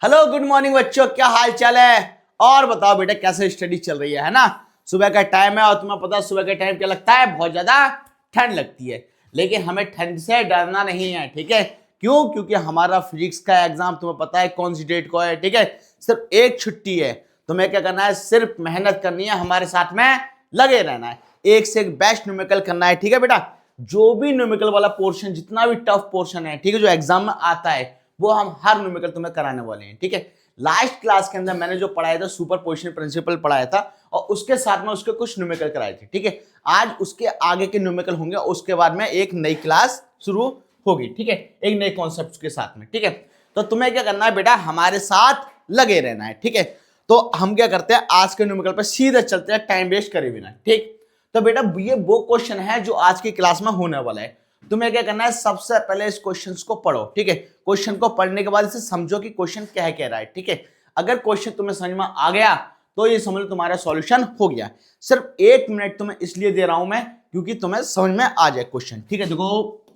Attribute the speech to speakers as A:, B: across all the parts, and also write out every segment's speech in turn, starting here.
A: Hello good morning बच्चों, क्या हाल चाल है। और बताओ बेटा कैसे स्टडी चल रही है ना। सुबह का टाइम है और तुम्हें पता है सुबह के टाइम क्या लगता है, बहुत ज्यादा ठंड लगती है। लेकिन हमें ठंड से डरना नहीं है, ठीक है। क्यों? क्योंकि हमारा फिजिक्स का एग्जाम तुम्हें पता है कौन सी डेट को है, ठीक है। सिर्फ एक छुट्टी है, तुम्हें क्या करना है, सिर्फ मेहनत करनी है, हमारे साथ में लगे रहना है, एक से एक बेस्ट न्यूमेरिकल करना है, ठीक है बेटा। जो भी न्यूमेरिकल वाला पोर्शन, जितना भी टफ पोर्शन है, ठीक है, जो एग्जाम में आता है, वो हम हर न्यूमेरिकल तुम्हें कराने वाले हैं, ठीक है। लास्ट क्लास के अंदर मैंने जो पढ़ाया था सुपर पोजिशन प्रिंसिपल पढ़ाया था और उसके साथ में उसके कुछ न्यूमेरिकल कराए थे, ठीक है। आज उसके आगे के न्यूमेरिकल होंगे, उसके बाद में एक नई क्लास शुरू होगी, ठीक है, एक नए कॉन्सेप्ट के साथ में, ठीक है। तो तुम्हें क्या करना है बेटा, हमारे साथ लगे रहना है, ठीक है। तो हम क्या करते हैं, आज के न्यूमेरिकल पर सीधे चलते हैं, टाइम वेस्ट करे बिना, ठीक। तो बेटा ये वो क्वेश्चन है जो आज की क्लास में होने वाला है। तुम्हें क्या करना है, सबसे पहले इस क्वेश्चन को पढ़ो, ठीक है। क्वेश्चन को पढ़ने के बाद इसे समझो कि क्वेश्चन क्या है, कह रहा है, ठीक है। अगर क्वेश्चन तुम्हें समझ में आ गया तो ये समझ लो तुम्हारा सॉल्यूशन हो गया। सिर्फ 1 मिनट तुम्हें इसलिए दे रहा हूं मैं क्योंकि तुम्हें समझ में आ जाए क्वेश्चन, ठीक है। देखो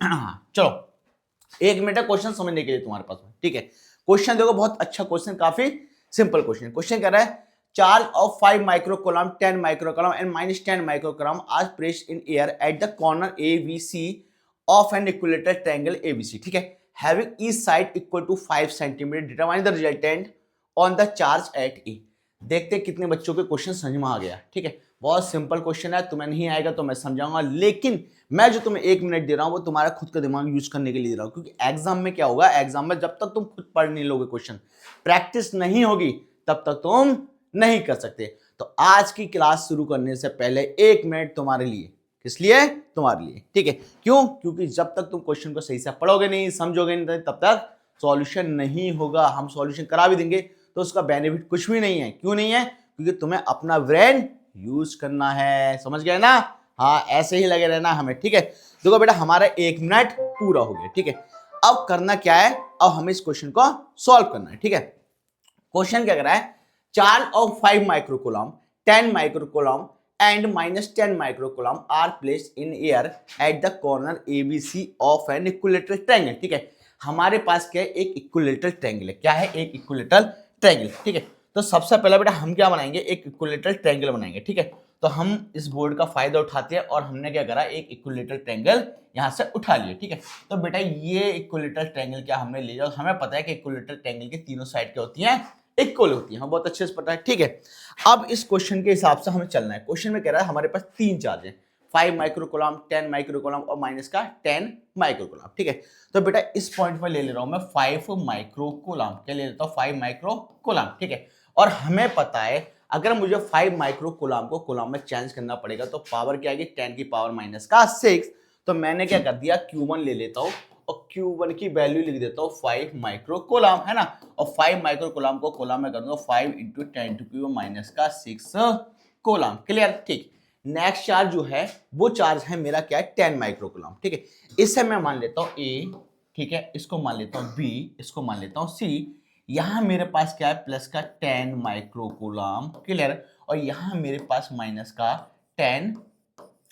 A: चलो 1 मिनट है क्वेश्चन समझने के लिए तुम्हारे पास में, ठीक है। क्वेश्चन देखो, बहुत अच्छा क्वेश्चन, काफी सिंपल क्वेश्चन। क्वेश्चन कह रहा है, charge of 5 microcoulomb, 10 microcoulomb and -10 microcoulomb are placed in air at the corner A B C of an equilateral triangle ABC, ठीक है। Having each side equal to 5 centimetre, determine the resultant on the charge at E. देखते हैं कितने बच्चों के question समझ में आ गया, ठीक है। बहुत सिंपल क्वेश्चन है, तुम्हें नहीं आएगा तो मैं समझाऊंगा, लेकिन मैं जो तुम्हें 1 मिनट दे रहा हूं वो तुम्हारा खुद का दिमाग यूज करने के लिए दे रहा हूं, क्योंकि एग्जाम में क्या होगा, एग्जाम में जब तक तुम खुद पढ़ नहीं लोगे, क्वेश्चन प्रैक्टिस नहीं होगी, तब तक तुम नहीं कर सकते। तो आज की क्लास शुरू करने से पहले 1 मिनट तुम्हारे लिए, किस लिए, तुम्हारे लिए, ठीक है। क्यों? क्योंकि जब तक तुम क्वेश्चन को सही से पढ़ोगे नहीं, समझोगे नहीं, तब तक सॉल्यूशन नहीं होगा। हम सॉल्यूशन करा भी देंगे तो उसका बेनिफिट कुछ भी नहीं है। क्यों नहीं है? क्योंकि तुम्हें अपना ब्रेन यूज करना है, समझ गए ना। हाँ, ऐसे ही लगे रहना हमें, ठीक है। देखो बेटा, हमारा 1 मिनट पूरा हो गया, ठीक है। अब करना क्या है, अब हमें इस क्वेश्चन को सॉल्व करना है, ठीक है। क्वेश्चन क्या कर रहा है, charge of 5 microcoulomb, 10 microcoulomb and -10 microcoulomb are placed in air at the corner ABC of an equilateral triangle, ठीक है। हमारे पास क्या है, एक इक्विलेटरल ट्रायंगल है। क्या है? एक इक्विलेटरल ट्रायंगल, ठीक है। तो सबसे पहले बेटा हम क्या बनाएंगे, एक इक्विलेटरल ट्रायंगल बनाएंगे, ठीक है। तो हम इस बोर्ड का फायदा उठाते हैं और हमने क्या करा, एक इक्विलेटरल ट्रायंगल यहां से उठा लिया, ठीक है। तो बेटा ये इक्विलेटरल ट्रायंगल क्या हमने लिया, हमें पता है कि इक्विलेटरल ट्रायंगल की तीनों साइड क्या होती हैं, इक्वल होती है, हमें बहुत अच्छे से पता है, ठीक है। अब इस क्वेश्चन के हिसाब से हमें चलना है। क्वेश्चन में कह रहा है हमारे पास 3 चार्ज हैं, 5 माइक्रोकूलम, 10 माइक्रोकूलम और माइनस का 10 माइक्रोकूलम, ठीक है। तो बेटा इस पॉइंट पर ले ले रहा हूं मैं 5 माइक्रोकूलम, क्या ले लेता हूं, 5 माइक्रोकूलम, ठीक है। और हमें पता है अगर मुझे 5 माइक्रोकूलम को कूलम में चेंज करना पड़ेगा तो पावर क्या आएगी, 10 की पावर माइनस का 6। तो मैंने क्या कर दिया, Q1 ले लेता हूं और Q1 की वैल्यू लिख देता हूँ 5 माइक्रोकूलम, है ना। और 5 माइक्रोकूलम को कूलम में करूंगा 5 × 10⁻⁻⁶ कूलम, क्लियर, ठीक। नेक्स्ट चार्ज जो है वो चार्ज है मेरा क्या है, 10 माइक्रोकूलम, ठीक है। इसे मैं मान लेता हूँ A, ठीक है, इसको मान लेता हूँ B, इसको मान लेता हूँ C। यहाँ मेरे पास क्या है, प्लस का 10 माइक्रोकूलम, क्लियर। और यहाँ मेरे पास माइनस का 10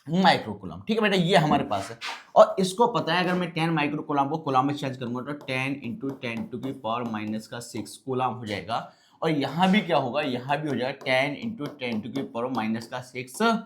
A: माइक्रोकूलम, ठीक है बेटा, ये हमारे पास है। और इसको पता है अगर मैं 10 माइक्रोकूलम को कूलम में चेंज करूंगा तो 10 × 10⁻⁻⁶ कूलम हो जाएगा। और यहाँ भी क्या होगा, यहाँ भी हो जाएगा 10 × 10⁻⁻⁶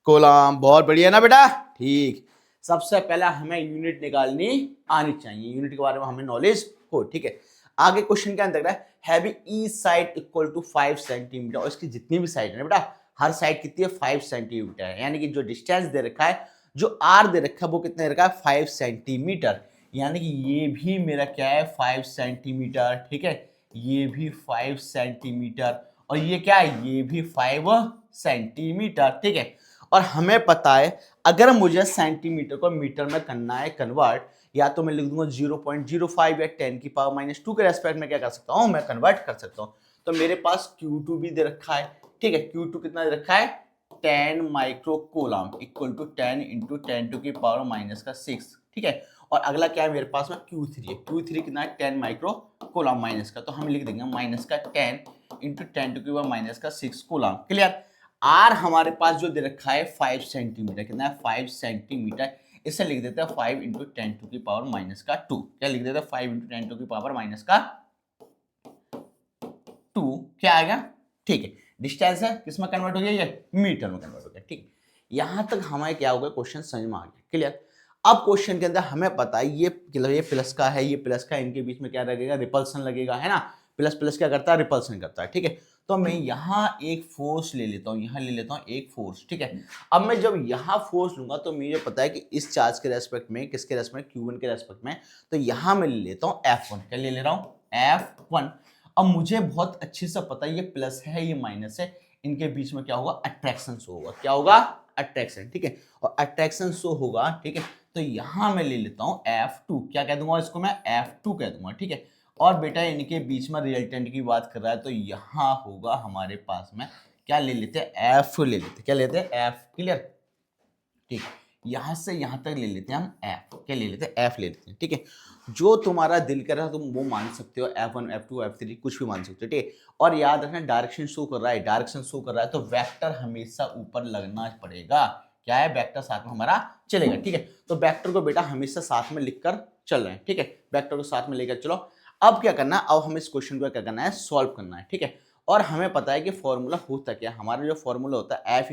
A: कूलम। बहुत बढ़िया ना बेटा, ठीक। सबसे पहला हमें यूनिट निकालनी आनी चाहिए, यूनिट के बारे में हमें नॉलेज हो, ठीक है। आगे क्वेश्चन क्या अंदर है, having each side equal to 5 centimetre, और इसकी जितनी भी साइड है बेटा, हर साइड कितनी है, 5 सेंटीमीटर है। यानी कि जो डिस्टेंस दे रखा है, जो आर दे रखा है, वो कितने दे रखा है, 5 सेंटीमीटर। यानी कि ये भी मेरा क्या है, 5 सेंटीमीटर, ठीक है। ये भी 5 सेंटीमीटर और ये क्या है, ये भी 5 सेंटीमीटर, ठीक है। और हमें पता है अगर मुझे सेंटीमीटर को मीटर में करना है कन्वर्ट, या तो मैं लिख दूंगा 0.05 या 10⁻⁻² के रेस्पेक्ट में क्या कर सकता हूं, मैं कन्वर्ट कर सकता हूं। तो मेरे पास Q2 भी दे रखा है, ठीक है। Q2 कितना दे रखा है, 10 माइक्रोकूलम इक्वल टू 10 × 10⁻⁻⁶, ठीक है। और अगला क्या है मेरे पास में, Q3 है। Q3 कितना है, 10 माइक्रोकूलम माइनस का, तो हम लिख देंगे माइनस का 10 × 10⁻⁻�6 कूलम, क्लियर। आर हमारे पास जो दे रखा है 5 सेंटीमीटर, कितना है, 5 सेंटीमीटर। इसे लिख देते हैं 5 × 10⁻⁻², क्या लिख देते हैं, 5 × 10⁻⁻², क्या आ गया, ठीक है। डिस्टेंस है किस में कन्वर्ट हो गया, ये मीटर में कन्वर्ट हो गया, ठीक है। यहां तक हमें क्या हो गया, क्वेश्चन समझ में आ गया, क्लियर। अब क्वेश्चन के अंदर हमें पता है ये प्लस का है, ये प्लस का, इनके बीच में क्या लगेगा, रिपल्सन लगेगा, है ना। प्लस प्लस क्या करता है, रिपल्सन करता है, ठीक है। तो मैं यहाँ एक फोर्स ले लेता हूँ, यहाँ ले लेता हूँ एक फोर्स, ठीक है। अब मैं जब यहाँ फोर्स लूंगा तो मुझे पता है कि इस चार्ज के रेस्पेक्ट में, किसके रेस्पेक्ट, Q1 के रेस्पेक्ट में, तो यहाँ मैं ले लेता हूँ F1, क्या ले रहा हूँ, F1। अब मुझे बहुत अच्छे से पता है ये प्लस है ये माइनस है, इनके बीच में क्या होगा, अट्रैक्शन शो होगा, क्या होगा, अट्रैक्शन, ठीक है। और अट्रैक्शन शो होगा, ठीक है। तो यहां मैं ले लेता हूं F2, क्या कह दूंगा इसको मैं, F2 कह दूंगा, ठीक है। और बेटा इनके बीच में रिजल्टेंट की बात कर रहा है तो यहां होगा हमारे पास में, क्या ले लेते हैं, F ले लेते, क्या लेते हैं, F, क्लियर, ठीक। यहां से यहां तक ले लेते हैं हम F, क्या ले लेते हैं, F ले लेते हैं, ठीक है। जो तुम्हारा दिल कर रहा है तुम वो मान सकते हो, F1 F2 F3 कुछ भी मान सकते हो, ठीक है। और याद रखना डायरेक्शन शो कर रहा है, डायरेक्शन शो कर रहा है तो वेक्टर हमेशा ऊपर लगना पड़ेगा, क्या है, वेक्टर साथ में हमारा चलेगा, ठीक है। तो वेक्टर को बेटा हमेशा साथ में लिखकर चल रहे हैं, ठीक है, वेक्टर को साथ में लेकर चलो। अब क्या करना है, अब हमें इस क्वेश्चन को क्या करना है, सॉल्व करना है, ठीक है। और हमें पता है कि फॉर्मूला होता क्या, हमारा जो फॉर्मूला होता है F =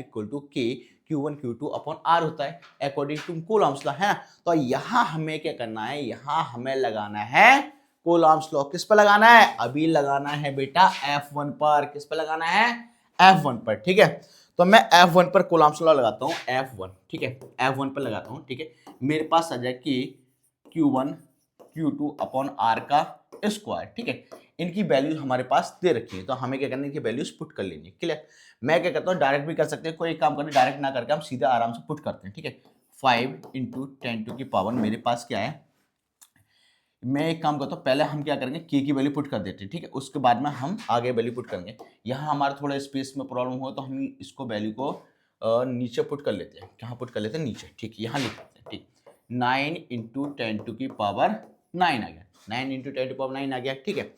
A: K Q1 Q2 upon R होता है अकॉर्डिंग टू कूलॉम्स लॉ, है। तो यहाँ हमें क्या करना है, यहाँ हमें लगाना है कूलॉम्स लॉ, किस पर लगाना है, अभी लगाना है बेटा F1 पर, किस पर लगाना है, F1 पर, ठीक है। तो मैं F1 पर कूलॉम्स लॉ लगाता हूँ, F1, ठीक है, F1 पर लगाता हूँ, ठीक है। मेरे पास आ जाए कि Q1 Q2 अपॉन R का स्क्वायर, ठीक है। इनकी वैल्यूज हमारे पास दे रखी है तो हमें क्या करना है, इनकी वैल्यूज पुट कर लेनी है, क्लियर। मैं क्या करता हूँ, डायरेक्ट भी कर सकते हैं, कोई एक काम करने डायरेक्ट ना करके हम सीधा आराम से पुट करते हैं, ठीक है। 5 × 10⁻, मेरे पास क्या है, मैं एक काम करता हूँ, पहले हम क्या करेंगे, के की वैल्यू पुट कर देते हैं, ठीक है। उसके बाद में हम आगे वैल्यू पुट करेंगे। यहाँ हमारा थोड़ा स्पेस में प्रॉब्लम हो तो हम इसको वैल्यू को नीचे पुट कर लेते हैं, कहाँ पुट कर लेते हैं, नीचे, ठीक, यहाँ लिख देते हैं, ठीक। 9 × 10⁻9 आ गया, 9 × 10⁻9 आ गया, ठीक है।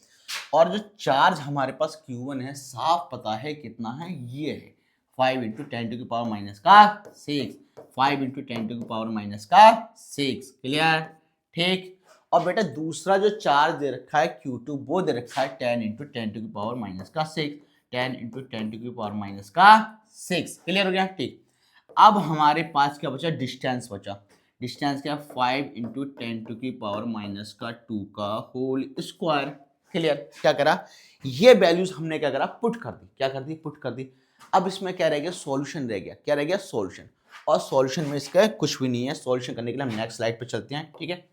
A: और जो चार्ज हमारे पास Q1 है, साफ पता है कितना है, ये है 5 × 10⁻⁻6, 5 × 10⁻⁻6, क्लियर, ठीक। और बेटा दूसरा जो चार्ज दे रखा है Q2 वो दे रखा है 10 × 10⁻⁻6, 10 × 10⁻⁻6, क्लियर हो गया, ठीक। अब हमारे पास क्या बचा, डिस्टेंस बचा, डिस्टेंस क्या, 5 × 10⁻⁻2 का होल स्क्वायर, क्लियर। क्या करा, ये वैल्यूज हमने क्या करा, पुट कर दी, क्या कर दी, पुट कर दी। अब इसमें क्या रह गया, सॉल्यूशन रह गया, क्या रह गया, सॉल्यूशन। और सॉल्यूशन में इसका कुछ भी नहीं है, सॉल्यूशन करने के लिए हम नेक्स्ट स्लाइड पे चलते हैं, ठीक है।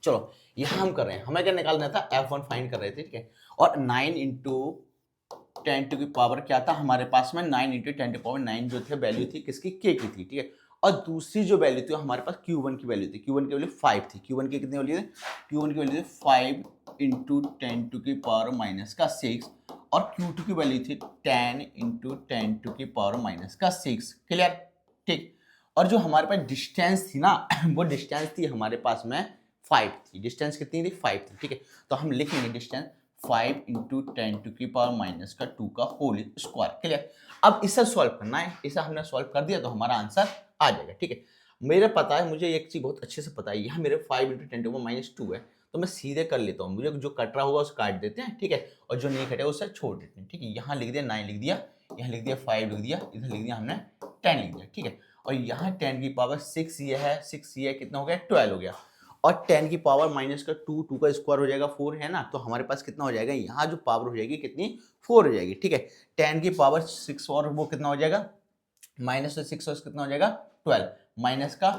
A: चलो यहां हम कर रहे हैं, हमें क्या निकालना था, F1 फाइंड कर रहे थे, ठीक है। और 9 × 10⁻, क्या था हमारे पास में, 9 × 10⁻9 जो थे वैल्यू थी किसकी, K की थी, ठीक है। और दूसरी जो वैल्यू थी हमारे पास Q1 की वैल्यू थी, Q1 की वैल्यू 5 थी, Q1 की कितनी वैल्यू थी, Q1 की वैल्यू थी 5 × 10⁻6 और Q2 की वैल्यू थी 10 × 10⁻6, क्लियर, ठीक। और जो हमारे पास डिस्टेंस थी ना वो डिस्टेंस थी हमारे पास में 5 थी, डिस्टेंस कितनी थी, 5 थी, ठीक है। तो हम लिखेंगे डिस्टेंस 5 × 10⁻2 का होल स्क्वायर, क्लियर। अब इसे सॉल्व करना है, इसे हमने सॉल्व कर दिया तो हमारा आंसर आ जाएगा, ठीक है। मेरे पता है, मुझे एक चीज बहुत अच्छे से पता है, यहाँ मेरे 5 × 10⁻2 है तो मैं सीधे कर लेता हूँ, मुझे जो कट रहा होगा उसे काट देते हैं, ठीक है। और जो नहीं कटेगा उसे छोड़ देते हैं, ठीक है। यहाँ लिख दिया 9 लिख दिया, यहाँ लिख दिया 5 लिख दिया, इधर लिख दिया हमने 10 लिख दिया, ठीक है। और यहाँ 10⁻6 ये है, 6 ये कितना हो गया, 12 हो गया। और 10⁻2 2 का स्क्वायर हो जाएगा 4, है ना। तो हमारे पास कितना हो जाएगा, यहाँ जो पावर हो जाएगी कितनी, 4 हो जाएगी, ठीक है। 10⁻6 और वो कितना हो जाएगा, -6 और कितना हो जाएगा 12, माइनस का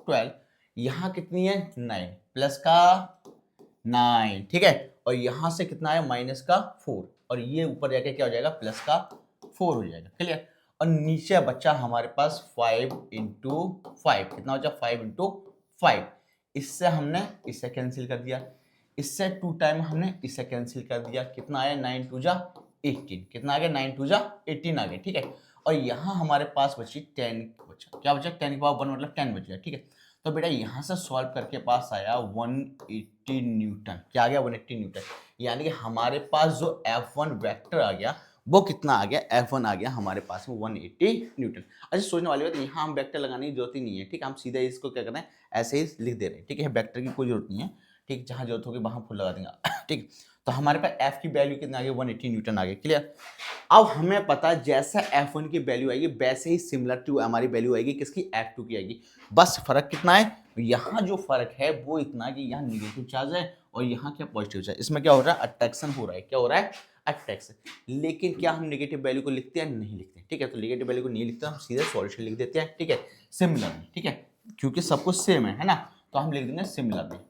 A: 12, यहाँ कितनी है 9 प्लस का 9, ठीक है। और यहाँ से कितना है माइनस का 4 और ये ऊपर जाके क्या हो जाएगा प्लस का 4 हो जाएगा, क्लियर। और नीचे बच्चा हमारे पास 5 × 5 कितना हो जाएगा 5 × 5, इससे हमने इसे कैंसिल कर दिया, इससे 2 टाइम हमने इसे कैंसिल कर दिया, कितना आया 9 2 जा 18, कितना आ गया 9 2 जा 18 आ गया, ठीक है। और यहाँ हमारे पास बची 10 बचा, क्या बचा 10⁻1 मतलब 10 बच गया, ठीक है। तो बेटा यहाँ से सॉल्व करके पास आया 180 न्यूटन, क्या आ गया 180 न्यूटन, यानी कि हमारे पास जो F1 वेक्टर आ गया वो कितना आ गया, F1 आ गया हमारे पास में 180 न्यूटन। अच्छा सोचने वाली बात, यहाँ हम वेक्टर लगाने की जरूरत ही नहीं है, ठीक है। हम सीधा इसको क्या करना है, ऐसे ही लिख दे रहे हैं, ठीक है। वेक्टर की कोई जरूरत नहीं है, ठीक, जहाँ जरूरत होगी वहाँ फुल लगा देंगे, ठीक। तो हमारे पास एफ की वैल्यू कितना आ गया 180 न्यूटन आ गया। क्लियर। अब हमें पता है जैसा F1 की वैल्यू आएगी वैसे ही सिमिलर टू हमारी वैल्यू आएगी किसकी F2 की आएगी। बस फर्क कितना है, यहाँ जो फर्क है वो इतना कि यहाँ निगेटिव चार्ज है और यहाँ क्या पॉजिटिव चार्ज। इसमें क्या हो रहा है, अट्रैक्शन हो रहा है। क्या हो रहा है, अट्रैक्शन। लेकिन क्या हम नेगेटिव वैल्यू को लिखते हैं, नहीं लिखते। ठीक है, तो नेगेटिव वैल्यू को नहीं लिखते, हम सीधे सॉल्यूशन लिख देते हैं। ठीक है, सिमिलर। ठीक है, क्योंकि सब कुछ सेम है ना, तो हम लिख देंगे सिमिलरली।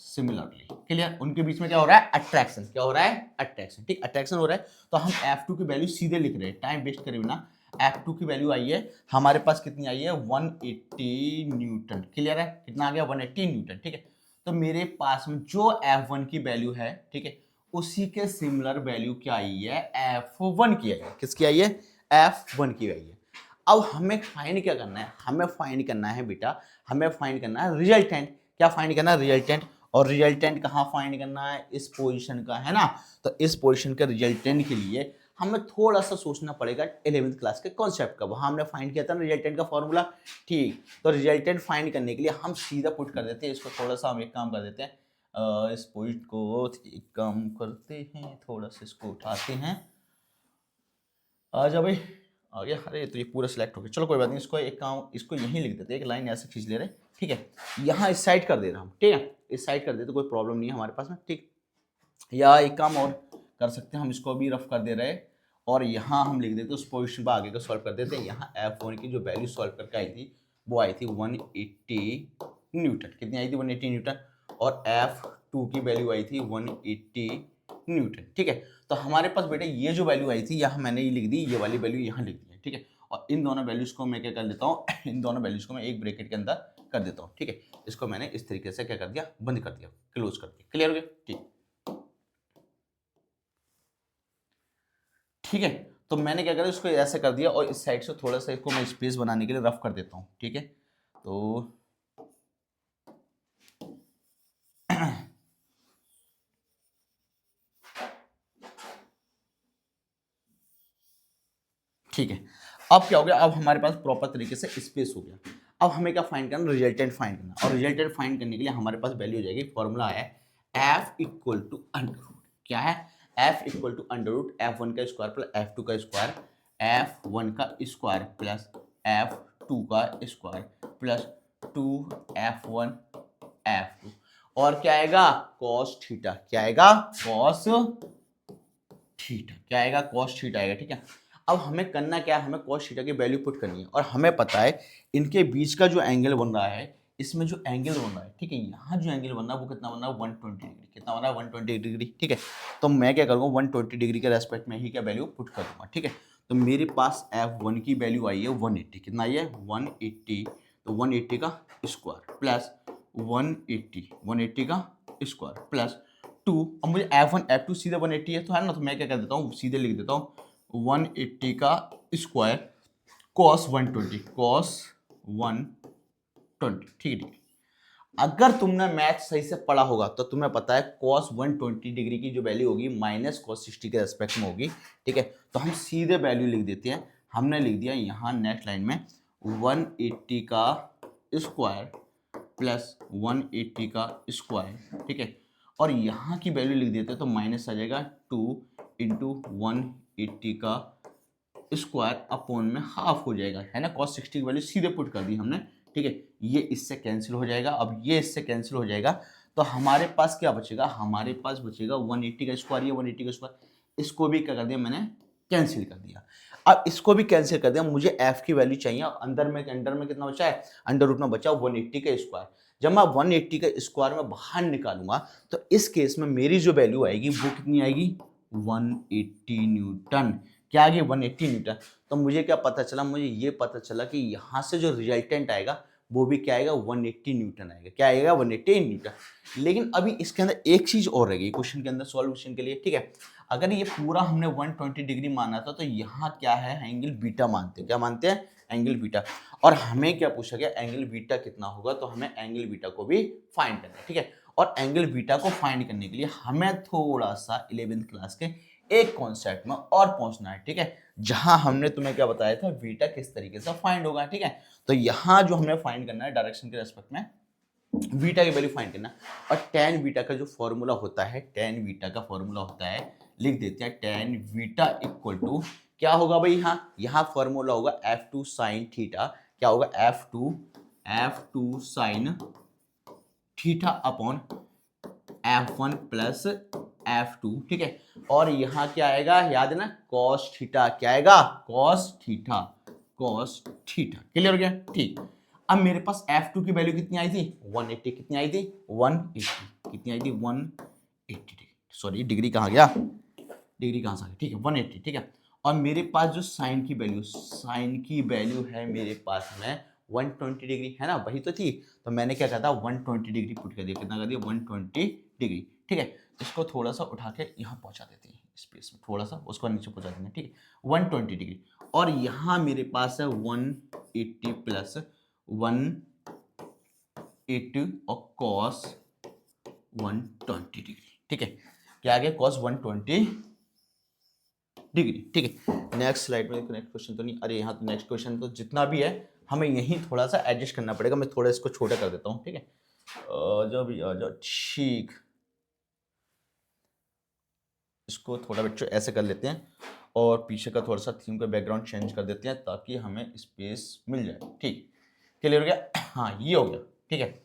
A: सिमिलरली। क्लियर। उनके बीच में क्या हो रहा है, अट्रैक्शन। क्या हो रहा है, अट्रैक्शन। ठीक, अट्रैक्शन हो रहा है। तो हम F2 की वैल्यू सीधे लिख रहे हैं, टाइम वेस्ट करे बिना। F2 की वैल्यू आई है हमारे पास, कितनी आई है 180 न्यूटन। क्लियर है, कितना आ गया 180 न्यूटन। ठीक है, तो मेरे पास में जो F1 की वैल्यू है, ठीक है, उसी के सिमिलर वैल्यू क्या आई है, F1 की आई है। किसकी आई है, F1 की आई है। अब हमें फाइंड क्या करना है, हमें फाइंड करना है बेटा, हमें फाइंड करना है रिजल्टेंट। क्या फाइंड करना है, रिजल्टेंट। और रिजल्टेंट कहाँ फाइंड करना है, इस पोजीशन का, है ना। तो इस पोजीशन के रिजल्टेंट के लिए हमें थोड़ा सा सोचना पड़ेगा 11वीं क्लास के कॉन्सेप्ट का। वहां हमने फाइंड किया था ना रिजल्टेंट का फॉर्मूला। ठीक, तो रिजल्टेंट फाइंड करने के लिए हम सीधा पुट कर देते हैं इसको। थोड़ा सा हम एक काम कर देते हैं, इस पॉइंट को एक काम करते हैं, थोड़ा सा इसको उठाते हैं। आ जा भाई, आ गया। अरे तो ये पूरा सिलेक्ट हो गया, चलो कोई बात नहीं। इसको एक काम, इसको यहीं लिख देते हैं, एक लाइन ऐसे खींच ले रहे। ठीक है, यहाँ इस साइड कर दे रहा हूँ। ठीक है, इस साइड कर दे तो कोई प्रॉब्लम नहीं है हमारे पास में। ठीक, या एक काम और कर सकते हैं, हम इसको भी रफ कर दे रहे हैं और यहाँ हम लिख देते हैं, उस पोजिशन पर आगे का सॉल्व कर देते हैं। यहाँ F1 की जो वैल्यू सॉल्व करके आई थी वो आई थी 180 न्यूटन। कितनी आई थी, 180 न्यूटन। और F2 की वैल्यू आई थी 180 न्यूटन। ठीक है, तो हमारे पास बेटा ये जो वैल्यू आई थी यहाँ मैंने ये लिख दी, ये वाली वैल्यू यहाँ लिख दी है। ठीक है, और इन दोनों वैल्यूज को मैं क्या कर देता हूँ, इन दोनों वैल्यूज को मैं एक ब्रैकेट के अंदर कर देता हूँ। ठीक है, इसको मैंने इस तरीके से क्या कर दिया, बंद कर दिया, क्लोज कर दिया। क्लियर हो गया। ठीक है, तो मैंने क्या करा, इसको ऐसे कर दिया और इस साइड से थोड़ा सा इसको मैं स्पेस बनाने के लिए रफ कर देता हूँ। ठीक है, तो ठीक है, अब क्या हो गया, अब हमारे पास प्रॉपर तरीके से स्पेस हो गया। अब हमें क्या फाइंड करना, रिजल्टेंट फाइंड करना। और रिजल्टेंट फाइंड करने के लिए हमारे पास वैल्यू हो जाएगी, फॉर्मूला है F equal to under root. क्या है, F equal to under root F1 का स्क्वायर प्लस F2 का स्क्वायर, F1 का स्क्वायर प्लस F2 का स्क्वायर प्लस 2F1 F2। और क्या आएगा, कॉस थीटा। क्या आएगा, कॉस थीटा। क्या आएगा, कॉस थीटा आएगा। ठीक है, अब हमें करना क्या है, हमें कॉस थीटा की वैल्यू पुट करनी है। और हमें पता है इनके बीच का जो एंगल बन रहा है, इसमें जो एंगल बन रहा है, ठीक है, यहाँ जो एंगल बन रहा है वो कितना बन रहा है, 120 डिग्री। कितना बन रहा है, 120 डिग्री। ठीक है, तो मैं क्या करूँगा, 120 डिग्री के रेस्पेक्ट में ही क्या वैल्यू पुट कर दूंगा। ठीक है, तो मेरे पास F1 की वैल्यू आई है 180। कितना आई है, 180। तो 180 का स्क्वायर प्लस 180 का स्क्वायर प्लस 2। अब मुझे F1 F2 सीधे 180 है तो है ना, तो मैं क्या कर देता हूँ, सीधे लिख देता हूँ 180 का स्क्वायर कॉस 120, कॉस 120। ठीक है, अगर तुमने मैथ सही से पढ़ा होगा तो तुम्हें पता है कॉस 120 डिग्री की जो वैल्यू होगी माइनस कॉस 60 के रेस्पेक्ट में होगी। ठीक है, तो हम सीधे वैल्यू लिख देते हैं। हमने लिख दिया यहाँ नेक्स्ट लाइन में 180 का स्क्वायर प्लस 180 का स्क्वायर। ठीक है, और यहाँ की वैल्यू लिख देते हैं तो माइनस आ जाएगा 2 इंटू 180 का स्क्वायर अपॉन में हाफ हो जाएगा, है ना। कॉस 60 की वैल्यू सीधे पुट कर दी हमने। ठीक है, ये इससे कैंसिल हो जाएगा। अब ये इससे कैंसिल हो जाएगा तो हमारे पास क्या बचेगा, हमारे पास बचेगा 180 का स्क्वायर, ये 180 का स्क्वायर, इसको भी क्या कर दिया मैंने, कैंसिल कर दिया। अब इसको भी कैंसिल कर दिया, मुझे F की वैल्यू चाहिए। अंदर में कितना बचा है, अंडर रूट में बचा 180 का स्क्वायर। जब मैं 180 का स्क्वायर में बाहर निकालूंगा तो इस केस में मेरी जो वैल्यू आएगी वो कितनी आएगी, 180 न्यूटन। क्या आ गई, 180 न्यूटन। तो मुझे क्या पता चला, मुझे ये पता चला कि यहाँ से जो रिजल्टेंट आएगा वो भी क्या आएगा, 180 न्यूटन आएगा। क्या आएगा, 180 न्यूटन। लेकिन अभी इसके अंदर एक चीज और रहेगी क्वेश्चन के अंदर सॉल्यूशन के लिए। ठीक है, अगर ये पूरा हमने 120 डिग्री माना था तो यहाँ क्या है, एंगल बीटा मानते हैं। क्या मानते हैं, एंगल बीटा। और हमें क्या पूछा गया, एंगल बीटा कितना होगा, तो हमें एंगल बीटा को भी फाइंड करना है। ठीक है, और एंगल बीटा को फाइंड करने के लिए हमें थोड़ा सा 11वीं क्लास के एक कॉन्सेप्ट में और पहुंचना है। ठीक है, जहां हमने तुम्हें क्या बताया था, बीटा किस तरीके से फाइंड होगा। ठीक है, तो यहां जो हमें फाइंड करना है डायरेक्शन के रेस्पेक्ट में, बीटा की वैल्यू फाइंड करना। और tan बीटा का जो फॉर्मूला होता है, tan बीटा का फॉर्मूला होता है, लिख देते हैं tan बीटा इक्वल टू क्या होगा भाई, यहाँ फॉर्मूला होगा F2 साइन थीटा। क्या होगा, F2 sine theta upon F1 plus F2, ठीक है। और यहाँ क्या आएगा, याद है ना, कॉस थीटा। क्या आएगा, cos theta, cos theta. Clear हो गया, ठीक। अब मेरे पास F2 की वैल्यू कितनी आई थी, 180। कितनी आई थी, 180। कितनी आई थी, 180। सॉरी, डिग्री कहाँ गया, डिग्री कहाँ से आ गई, ठीक है, 180, ठीक है। और मेरे पास जो साइन की वैल्यू है मेरे पास में 120 डिग्री है ना, वही तो थी। तो मैंने क्या कहा था, 120 डिग्री पुट कर दिया। कितना कर दिया, 120 डिग्री, ठीक है। इसको थोड़ा सा उठा के यहाँ पहुंचा देते हैं, स्पेस में थोड़ा सा उसको नीचे पहुंचा देंगे, ठीक है, 120 डिग्री। और यहाँ मेरे पास है 180 प्लस 180 और कॉस 120 डिग्री, ठीक है। क्या आ गया, कॉस 120 डिग्री, ठीक है। नेक्स्ट स्लाइड में नेक्स्ट क्वेश्चन तो नहीं, अरे यहाँ तो नेक्स्ट क्वेश्चन तो जितना भी है हमें यहीं थोड़ा सा एडजस्ट करना पड़ेगा। मैं थोड़ा इसको छोटा कर देता हूँ, ठीक है। जो भी आ जाओ, ठीक, इसको थोड़ा बच्चों ऐसे कर लेते हैं और पीछे का थोड़ा सा थीम का बैकग्राउंड चेंज कर देते हैं ताकि हमें स्पेस मिल जाए, ठीक। क्लियर हो गया, हाँ ये हो गया, ठीक है।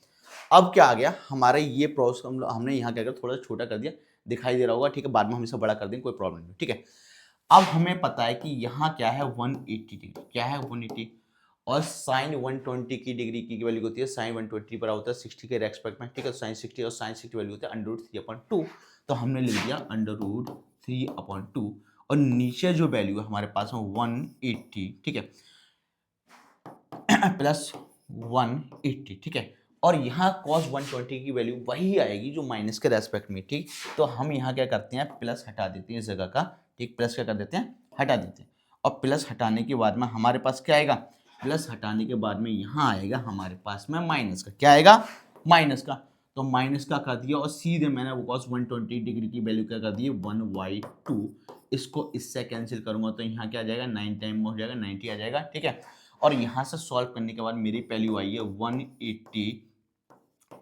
A: अब क्या आ गया हमारा ये प्रोसेस, हमने यहाँ क्या कर थोड़ा छोटा कर दिया, दिखाई दे रहा होगा, ठीक है। बाद में हम इसे बड़ा कर देंगे, कोई प्रॉब्लम नहीं, ठीक है। अब हमें पता है कि यहाँ क्या है, 180 डिग्री। क्या है, 180। और साइन 120 की डिग्री की वैल्यू होती है, साइन 120 पर होता है 60 के रेस्पेक्ट में, ठीक है। साइन 60 और साइन 60 वैल्यू होता है √3/2। तो हमने लिख दिया √3/2। और नीचे जो वैल्यू है हमारे पास में 180, ठीक है, प्लस 180, ठीक है। और यहाँ cos 120 की वैल्यू वही आएगी जो माइनस के रेस्पेक्ट में, ठीक। तो हम यहाँ क्या करते हैं, प्लस हटा देते हैं इस जगह का, ठीक। प्लस क्या कर देते हैं, हटा देते हैं। और प्लस हटाने के बाद में हमारे पास क्या आएगा, प्लस हटाने के बाद में यहाँ आएगा हमारे पास में माइनस का। क्या आएगा, माइनस का। तो माइनस का कर दिया और सीधे मैंने वो cos 120 डिग्री की वैल्यू क्या कर दी, 1/2। इसको इससे कैंसिल करूंगा तो यहाँ क्या आ जाएगा, 9 टाइम हो जाएगा, 90 आ जाएगा, ठीक है। और यहाँ से सॉल्व करने के बाद मेरी वैल्यू आई है 180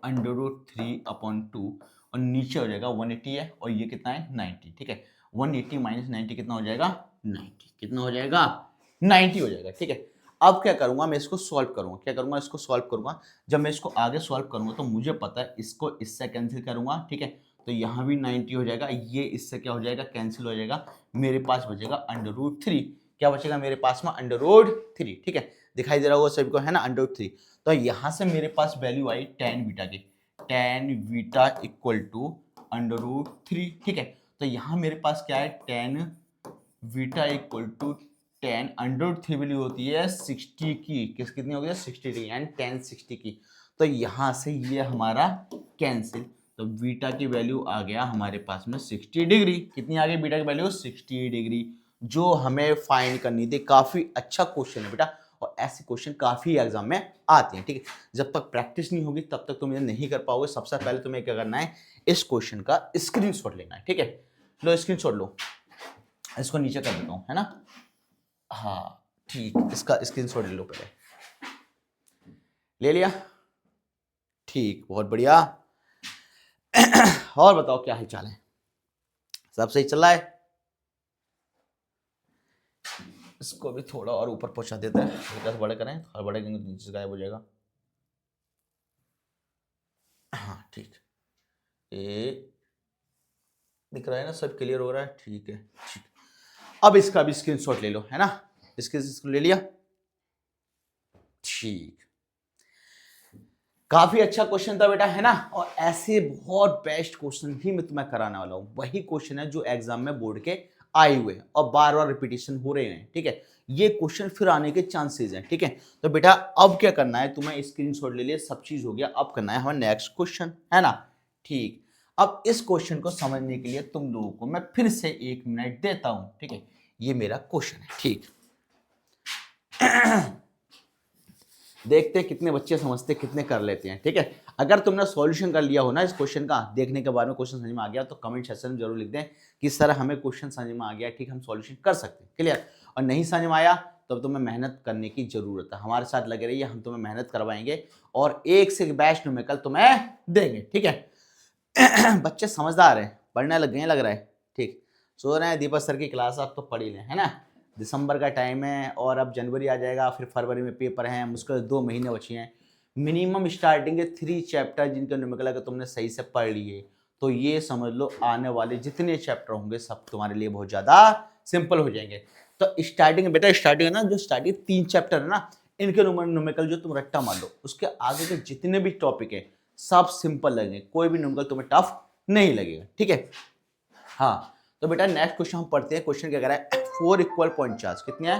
A: √3/2। और नीचे हो जाएगा 180 है और ये कितना है, 90, ठीक है। 180 माइनस 90 कितना हो जाएगा, 90। कितना हो जाएगा, 90 हो जाएगा, ठीक है। अब क्या करूंगा, मैं इसको सॉल्व करूंगा। क्या करूंगा, इसको सॉल्व करूंगा। जब मैं इसको आगे सॉल्व करूंगा तो मुझे पता है इसको इससे कैंसिल करूंगा, ठीक है। तो यहाँ भी 90 हो जाएगा, ये इससे क्या हो जाएगा, कैंसिल हो जाएगा। मेरे पास बचेगा √3। क्या बचेगा मेरे पास में, √3, ठीक है। दिखाई दे रहा होगा सभी को, है ना, √3। तो यहाँ से मेरे पास वैल्यू आई tan बीटा की, tan बीटा इक्वल टू √3, ठीक है। तो यहाँ मेरे पास क्या है, tan beta equal to tan √3 value होती है 60 की, कितनी हो गई, 60 डिग्री, एंड tan 60 की। तो यहाँ से ये हमारा कैंसिल। तो बीटा की वैल्यू आ गया हमारे पास में 60 डिग्री। कितनी आ गई बीटा की वैल्यू, 60 डिग्री, जो हमें फाइंड करनी थी। काफी अच्छा क्वेश्चन है बेटा, और ऐसे क्वेश्चन काफी एग्जाम में आते हैं, ठीक है। जब तक प्रैक्टिस नहीं होगी तब तक तुम ये नहीं कर पाओगे। सबसे पहले तुम्हें क्या करना है, इस क्वेश्चन का स्क्रीनशॉट लेना है, ठीक है। लो स्क्रीनशॉट लो, इसको नीचे कर देता हूं, है ना, हाँ ठीक, इसका स्क्रीनशॉट ले लो पहले। ले लिया, ठीक, बहुत बढ़िया। और बताओ क्या हाल चाल है, सब सही चल रहा है। इसको भी थोड़ा और ऊपर पहुंचा देते हैं, हल्का सा बड़े करें, थोड़ा बड़े करेंगे तो नीचे से गायब हो जाएगा। हाँ ठीक, ये दिख रहा है ना, सब क्लियर हो रहा है, ठीक है, ठीक। अब इसका भी स्क्रीनशॉट ले लो, है ना, इसको ले लिया, ठीक। काफी अच्छा क्वेश्चन था बेटा, है ना। और ऐसे बहुत बेस्ट क्वेश्चन ही मैं तुम्हें कराने वाला हूं। वही क्वेश्चन है जो एग्जाम में बोर्ड के आए हुए हैं और बार बार रिपीटेशन हो रहे हैं, ठीक है। ये क्वेश्चन फिर आने के चांसेस हैं, ठीक है। तो बेटा अब क्या करना है, तुम्हें स्क्रीनशॉट ले लिया, सब चीज हो गया। अब करना है हमारा नेक्स्ट क्वेश्चन, है ना, ठीक। अब इस क्वेश्चन को समझने के लिए तुम लोगों को मैं फिर से 1 मिनट देता हूं, ठीक है। ये मेरा क्वेश्चन है, ठीक। देखते हैं कितने बच्चे समझते, कितने कर लेते हैं, ठीक है। अगर तुमने सॉल्यूशन कर लिया हो ना इस क्वेश्चन का, देखने के बाद में क्वेश्चन समझ में आ गया तो कमेंट सेक्शन में जरूर लिख दें कि सर हमें क्वेश्चन समझ में आ गया, ठीक, हम सॉल्यूशन कर सकते हैं, क्लियर। और नहीं समझ में आया तो अब तुम्हें मेहनत करने की जरूरत है, हमारे साथ लगे रहिए, हम तुम्हें मेहनत करवाएंगे और एक से बेस्ट न्यूमेरिकल तुम्हें देंगे, ठीक है। बच्चे समझदार हैं, पढ़ने लग गए हैं लग रहा है, ठीक। सो रहे हैं दीपक सर की क्लास आप तो पढ़ ही लें, है ना। दिसंबर का टाइम है और अब जनवरी आ जाएगा, फिर फरवरी में पेपर हैं, मुश्किल 2 महीने बचे हैं। मिनिमम स्टार्टिंग के 3 चैप्टर जिनके न्यूमेरिकल अगर तुमने सही से पढ़ लिए तो ये समझ लो आने वाले जितने चैप्टर होंगे सब तुम्हारे लिए बहुत ज़्यादा सिंपल हो जाएंगे। तो स्टार्टिंग बेटा, स्टार्टिंग है ना, जो स्टार्टिंग 3 चैप्टर है ना, इनके न्यूमेरिकल जो तुम रट्टा मार लो, उसके आगे के जितने भी टॉपिक है सब सिंपल लगेंगे, कोई भी न्यूमेरिकल तुम्हें टफ नहीं लगेगा, ठीक है। हाँ तो बेटा नेक्स्ट क्वेश्चन हम पढ़ते हैं। क्वेश्चन क्या कह रहा है, 4 इक्वल पॉइंट चार्ज कितने हैं,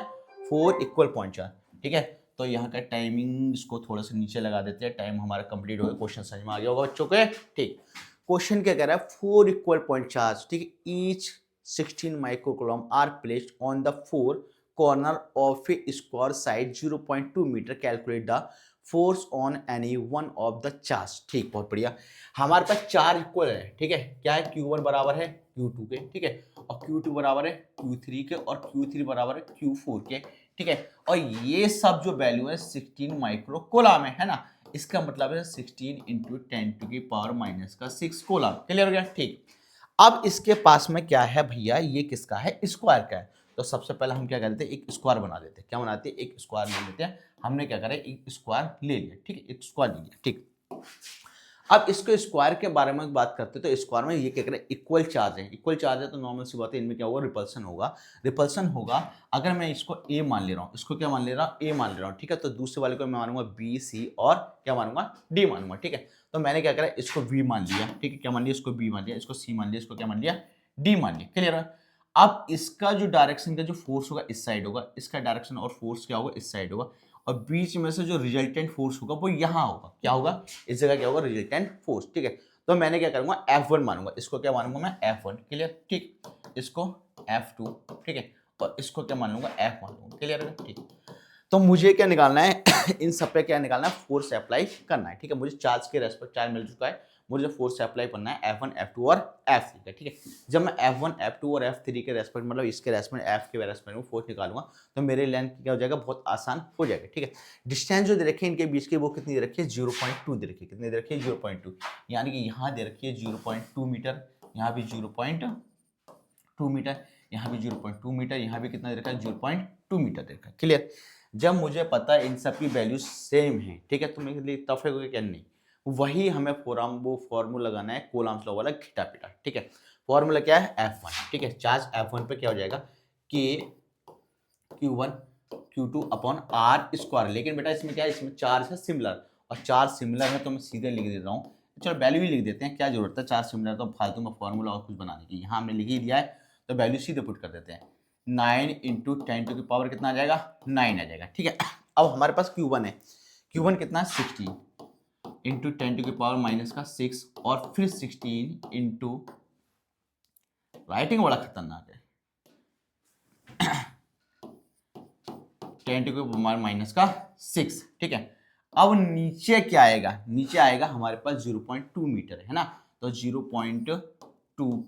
A: 4 इक्वल पॉइंट चार्ज, ठीक है। तो यहाँ का टाइमिंग इसको थोड़ा सा नीचे लगा देते हैं, टाइम हमारा कंप्लीट हो गया, क्वेश्चन समझ में आ गया होगा बच्चों के, ठीक। क्वेश्चन क्या कह रहा है, 4 इक्वल पॉइंट चार्ज, ठीक है, each 16 microcoulomb are placed on the 4 corner of a square side 0.2 metre, calculate the force on any one of the charge, ठीक। बहुत बढ़िया, हमारे पास 4 इक्वल है, ठीक है। क्या है, Q1 बराबर है Q2 के, ठीक है, और Q2 बराबर है Q3 के, और Q3 बराबर है Q4 के, ठीक है। और ये सब जो वैल्यू है 16 माइक्रो कूलम है ना, इसका मतलब है 16 इंटू 10⁻⁻⁶ कूलम, क्लियर हो गया, ठीक। अब इसके पास में क्या है भैया, ये किसका है, स्क्वायर का है। तो सबसे पहले हम क्या करते हैं, एक स्क्वायर बना देते हैं, क्या बनाते हैं, एक स्क्वायर ले लेते हैं। हमने क्या करा, एक स्क्वायर ले लिया, ठीक है, एक स्क्वायर ले लिया, ठीक। अब इसको स्क्वायर के बारे में बात करते हैं, तो स्क्वायर में ये क्या करें, इक्वल चार्ज है, इक्वल चार्ज है तो नॉर्मल सी बात है, इनमें क्या होगा, रिपल्सन होगा। रिपल्सन होगा, अगर मैं इसको ए मान ले रहा हूँ, इसको क्या मान ले रहा हूँ, ए मान ले रहा हूँ, ठीक है। तो दूसरे वाले को मैं मानूंगा बी, सी और क्या मानूंगा, डी मानूंगा, ठीक है। तो मैंने क्या करा, इसको वी मान लिया, ठीक है, क्या मान लिया, इसको बी मान लिया, इसको सी मान लिया, इसको क्या मान लिया, डी मान लिया, क्लियर है। अब इसका जो डायरेक्शन का जो फोर्स होगा इस साइड होगा, इसका डायरेक्शन और फोर्स क्या होगा, इस साइड होगा, और बीच में से जो रिजल्टेंट फोर्स होगा वो यहाँ होगा, क्या होगा, इस जगह क्या होगा, रिजल्टेंट फोर्स, ठीक है। तो मैंने क्या करूंगा, F1 मानूंगा, इसको क्या मानूंगा मैं, F1, क्लियर, ठीक। इसको F2, ठीक है, और इसको क्या मान लूंगा, F मान लूंगा, क्लियर है, ठीक। तो मुझे क्या निकालना है इन सब पे क्या निकालना है, फोर्स अप्लाई करना है, ठीक है। मुझे चार्ज के रेस्पेक्ट चार्ज मिल चुका है, मुझे फोर्स अप्लाई करना है F1 F2 और F3 का, ठीक है। जब मैं F1 F2 और F3 के रेस्पेक्ट मतलब इसके रेस्पेक्ट F के रेस्पेक्ट में फोर्स निकालूंगा तो मेरे लेंथ क्या हो जाएगा, बहुत आसान हो जाएगा, ठीक है। डिस्टेंस जो दे रखी है इनके बीच की वो कितनी दे रखी है, 0.2 दे रखी है, कितनी दे रखी है, 0.2, यानी कि यहाँ दे रखी है 0.2 मीटर, यहाँ भी 0.2 मीटर, यहाँ भी 0.2 मीटर, यहाँ भी कितना दे रखा है, 0.2 मीटर दे रखा है, क्लियर। जब मुझे पता है इन सब की वैल्यू सेम है, ठीक है, तो मेरे लिए टफ है क्या, नहीं, वही हमें वो फॉर्मूला लगाना है कूलम्स लॉ वाला घिटा पिटा, ठीक है। फॉर्मूला क्या है, F1, ठीक है। चार्ज F1 पे क्या हो जाएगा, K Q1 Q2 upon are square, लेकिन बेटा इसमें क्या है, इसमें चार्ज है सिमिलर, और चार्ज सिमिलर है तो मैं सीधे लिख देता हूँ, चलो वैल्यू ही लिख देते हैं, क्या जरूरत है, चार्ज सिमिलर तो फालतू में फॉर्मूला और कुछ बनाने की, यहाँ हमने लिख ही दिया है तो वैल्यू सीधे पुट कर देते हैं। 9 इंटू 10⁻⁻ कितना आ जाएगा, 9 आ जाएगा, ठीक है। अब हमारे पास Q1 है, Q1 कितना है, 16 इंटू 10⁻⁻⁶ और फिर 16 इंटू, राइटिंग बड़ा खतरनाक है, 10⁻⁻�6, ठीक है। अब नीचे क्या आएगा, नीचे आएगा हमारे पास 0.2 मीटर है ना, तो 0.2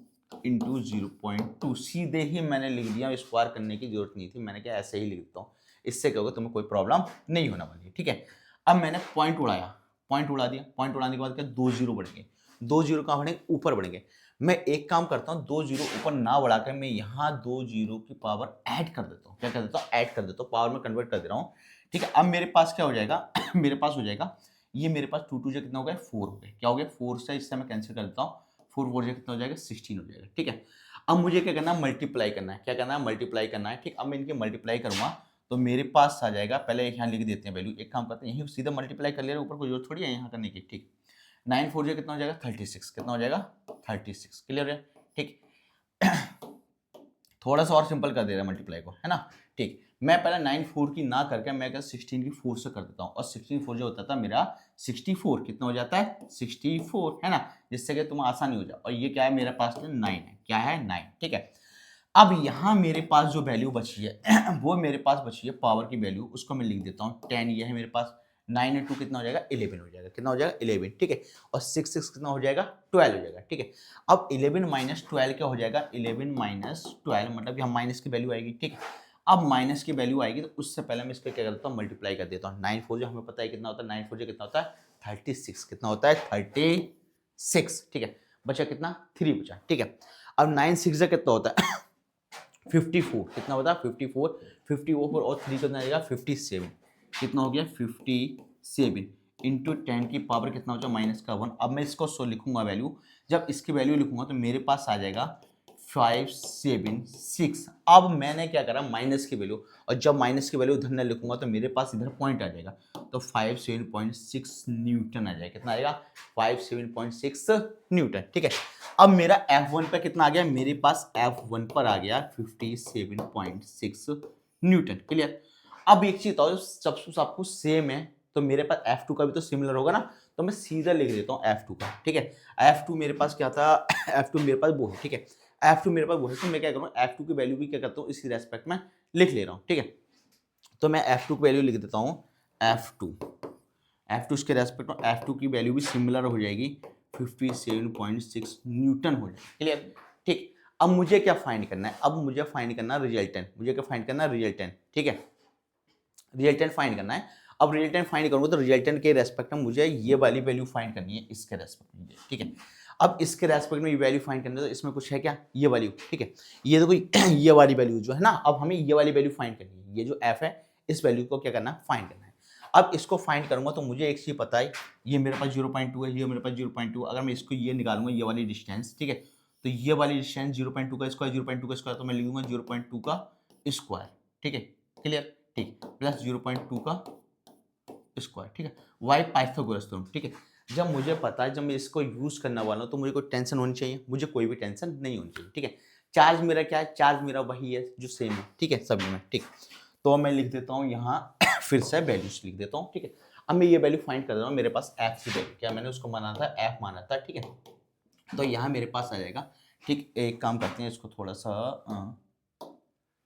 A: इंटू 0.2 सीधे ही मैंने लिख दिया, स्क्वायर करने की जरूरत नहीं थी, मैंने क्या ऐसे ही लिख देता हूँ, इससे क्या होगा, तुम्हें कोई प्रॉब्लम नहीं होना वाली है, ठीक है। अब मैंने पॉइंट उड़ाया, पॉइंट उड़ा दिया, पॉइंट उड़ाने के बाद क्या, 2 जीरो बढ़ेंगे, 2 जीरो कहाँ बढ़ेंगे, ऊपर बढ़ेंगे। मैं एक काम करता हूँ, 2 जीरो ऊपर ना बढ़ा कर मैं यहाँ 2 जीरो की पावर ऐड कर देता हूँ, क्या कर देता हूँ, ऐड कर देता हूँ, पावर में कन्वर्ट कर दे रहा हूँ, ठीक है। अब मेरे पास क्या हो जाएगा मेरे पास हो जाएगा, ये मेरे पास 2 2 जो कितना हो गया, 4 हो गया, क्या हो गया, 4 से इससे मैं कैंसिल कर देता हूँ, 4 4 जो कितना हो जाएगा, 16 हो जाएगा, ठीक है। अब मुझे क्या करना है, मल्टीप्लाई करना है, क्या करना है, मल्टीप्लाई करना है, ठीक। अब मैं इनके मल्टीप्लाई करूंगा तो मेरे पास आ जाएगा, पहले यहाँ लिख देते हैं वैल्यू, एक काम करते हैं यही सीधा मल्टीप्लाई कर ले रहे, ऊपर कोई जरूरत थोड़ी है यहाँ करने की, ठीक। 9 4 जो कितना हो जाएगा, 36, कितना हो जाएगा, 36, क्लियर है, ठीक। थोड़ा सा और सिंपल कर दे रहा है मल्टीप्लाई को, है ना, ठीक। मैं पहले 9 4 की ना करके मैं क्या 16 की 4 से कर देता हूँ, और 16 4 जो होता था मेरा 64, कितना हो जाता है, 64, है ना, जिससे कि तुम आसानी हो जाए। और ये क्या है, मेरे पास 9 है, क्या है, 9, ठीक है। अब यहाँ मेरे पास जो वैल्यू बची है वो मेरे पास बची है पावर की वैल्यू, उसको मैं लिख देता हूँ 10, ये है मेरे पास, 9 और 2 कितना हो जाएगा, 11 हो जाएगा, कितना हो जाएगा, 11, ठीक है। और 6 6 कितना हो जाएगा, 12 हो जाएगा, ठीक है। अब 11 माइनस 12 क्या हो जाएगा, 11 माइनस 12 मतलब यहाँ माइनस की वैल्यू आएगी, ठीक है। अब माइनस की वैल्यू आएगी तो उससे पहले मैं इसको क्या करता हूँ, मल्टीप्लाई कर देता हूँ। 9 4 जो हमें पता है कितना होता है, 9 4 जो कितना होता है 36, कितना होता है 36, ठीक है। बचा कितना 3 बचा, ठीक है। अब 9 6 जो कितना होता है 54, कितना होता है 54, 54 और 3 कितना आएगा 57, कितना हो गया 57 इंटू 10 की पावर कितना हो जाएगा -1। अब मैं इसको सो लिखूंगा वैल्यू, जब इसकी वैल्यू लिखूंगा तो मेरे पास आ जाएगा 576। अब मैंने क्या करा, माइनस की वैल्यू, और जब माइनस की वैल्यू इधर लिखूंगा तो मेरे पास इधर पॉइंट आ जाएगा, तो 57.6 न्यूटन आ जाएगा। कितना आएगा 57.6 न्यूटन, ठीक है। अब मेरा F1 पे कितना आ गया, मेरे पास F1 पर आ गया 57.6 न्यूटन, क्लियर। अब एक चीज बताओ, सब कुछ सेम है तो मेरे पास F2 का भी तो सिमिलर होगा ना, तो मैं सीधा लिख देता हूँ F2 का, ठीक है। F2 मेरे पास क्या था F2 मेरे पास वो है, ठीक है। F2 मेरे पास वो है, तो मैं क्या करूँ F2 की वैल्यू भी क्या करता हूँ इसी रेस्पेक्ट में लिख ले रहा हूँ, ठीक है। तो मैं F2 की वैल्यू लिख देता हूँ F2 इसके रेस्पेक्ट में F2 की वैल्यू भी सिमिलर हो जाएगी 57.6 न्यूटन हो जाएगी, क्लियर, ठीक। अब मुझे क्या फाइंड करना है, अब मुझे फाइंड करना है रिजल्टेंट, मुझे क्या फाइंड करना है रिजल्टेंट, ठीक है। रिजल्टेंट फाइंड करना है। अब रिजल्टेंट फाइंड करूंगा तो रिजल्टेंट के रेस्पेक्ट में मुझे ये वाली वैल्यू फाइंड करनी है, इसके रेस्पेक्ट में, ठीक है। अब इसके रेस्पेक्ट में ये वैल्यू फाइंड करनी है तो इसमें कुछ है क्या, ये वैल्यू, ठीक है। ये तो कोई ये वाली वैल्यू जो है ना, अब हमें ये वाली वैल्यू फाइंड करनी है, ये जो f है इस वैल्यू को क्या करना है, फाइंड करना है। अब इसको फाइंड करूंगा तो मुझे एक चीज पता है, ये मेरे पास 0.2 है, ये मेरे पास 0.2, अगर मैं इसको ये निकालूंगा ये वाली डिस्टेंस, ठीक है, तो ये वाली डिस्टेंस 0.2 का स्क्वायर, 0.2 का स्क्वायर, तो मैं लिखूंगा 0.2 का स्क्वायर, ठीक है, क्लियर, ठीक, प्लस 0.2 का स्क्वायर, ठीक है। वाई पाइथागोरस थ्योरम, ठीक है। जब मुझे पता है, जब मैं इसको यूज करने वाला हूं तो मुझे कोई टेंशन होनी चाहिए, मुझे कोई भी टेंशन नहीं होनी चाहिए, ठीक है। चार्ज मेरा क्या है, चार्ज मेरा वही है जो सेम है, ठीक है, सभी में, ठीक। तो मैं लिख देता हूँ यहाँ फिर से वैल्यूज लिख देता हूँ, ठीक है। अब मैं ये वैल्यू फाइंड कर रहा हूँ, मेरे पास एफ की वैल्यू क्या, मैंने उसको माना था एफ माना था, ठीक है। तो यहाँ मेरे पास आ जाएगा, ठीक। एक काम करते हैं इसको थोड़ा सा,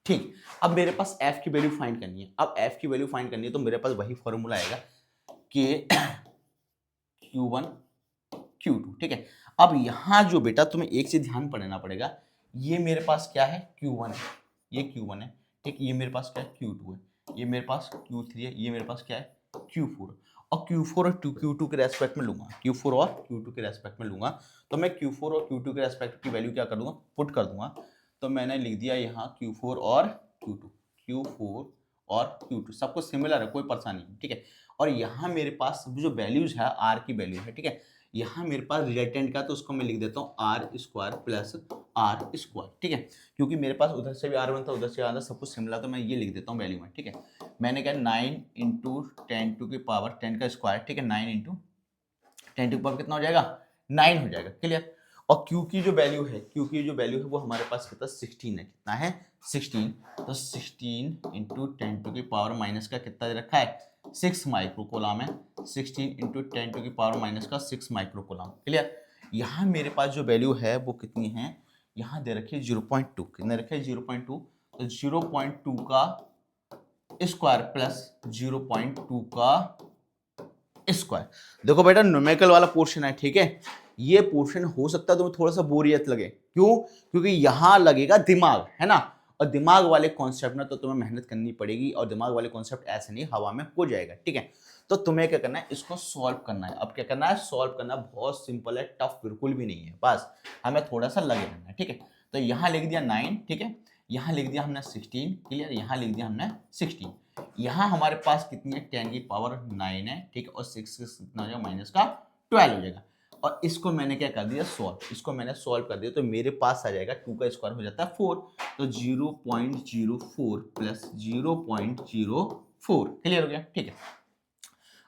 A: ठीक। अब मेरे पास f की वैल्यू फाइंड करनी है, अब f की वैल्यू फाइंड करनी है तो मेरे पास वही फॉर्मूला आएगा कि Q1 Q2, ठीक है। अब यहाँ जो बेटा तुम्हें एक चीज ध्यान पड़ना पड़ेगा, ये मेरे पास क्या है Q1 है, ये Q1 है, ठीक। ये मेरे पास क्या है Q2 है, ये मेरे पास Q3 है, ये मेरे पास क्या है Q4, और Q4 और Q2 के रेस्पेक्ट में लूंगा, Q4 और Q2 के रेस्पेक्ट में लूंगा, तो मैं Q4 और Q2 के रेस्पेक्ट की वैल्यू क्या कर दूंगा, पुट कर दूंगा। तो मैंने लिख दिया यहाँ Q4 और Q4 और Q2 सब कुछ सिमिलर है, कोई परेशानी नहीं, ठीक है। और यहाँ मेरे पास जो वैल्यूज है R की वैल्यू है, ठीक है। यहाँ मेरे पास रिजल्टेंट का, तो उसको मैं लिख देता हूँ R square plus R square, ठीक है। क्योंकि मेरे पास उधर से भी R1 था, उधर से आर सब कुछ सिमिलर, तो मैं ये लिख देता हूँ वैल्यू में, ठीक है। मैंने क्या 9 इंटू 10 की पावर 10 का स्क्वायर, ठीक है, 9 इंटू 10 की पावर कितना हो जाएगा 9 हो जाएगा, क्लियर। और Q की जो वैल्यू है, Q की जो वैल्यू है वो हमारे पास कितना 16 है, कितना है 16, तो 16 इंटू 10 की पावर माइनस का कितना दे रखा है 6 माइक्रोकूलम है, 16 इंटू 10 की पावर माइनस का 6 माइक्रोकूलम, क्लियर। यहाँ मेरे पास जो वैल्यू है वो कितनी है, यहाँ दे रखी है 0.2, कितने रखे है 0.2, तो 0.2 का स्क्वायर प्लस 0.2 का स्क्वायर। देखो बेटा न्यूमेरिकल वाला पोर्शन है, ठीक है। ये पोर्शन हो सकता है तुम्हें थोड़ा सा बोरियत लगे, क्यों, क्योंकि यहां लगेगा दिमाग, है ना। और दिमाग वाले कॉन्सेप्ट में तो तुम्हें मेहनत करनी पड़ेगी, और दिमाग वाले कॉन्सेप्ट ऐसे नहीं हवा में हो जाएगा, ठीक है। तो तुम्हें क्या करना है, इसको सॉल्व करना है। अब क्या करना है, सॉल्व करना बहुत सिंपल है, टफ बिल्कुल भी नहीं है, बस हमें थोड़ा सा लगे रहना है, ठीक है। तो यहाँ लिख दिया 9, ठीक है, यहाँ लिख दिया हमने 16, क्लियर, यहाँ लिख दिया हमने 16। यहाँ हमारे पास कितनी है 10 की पावर 9 है, ठीक है, और 6 कितना हो जाएगा माइनस का 12 हो जाएगा। और इसको मैंने क्या कर दिया सॉल्व, इसको मैंने सॉल्व कर दिया, तो मेरे पास आ जाएगा 2 का स्क्वायर हो जाता है 4, तो 0.04 प्लस 0.04, क्लियर हो गया, ठीक है।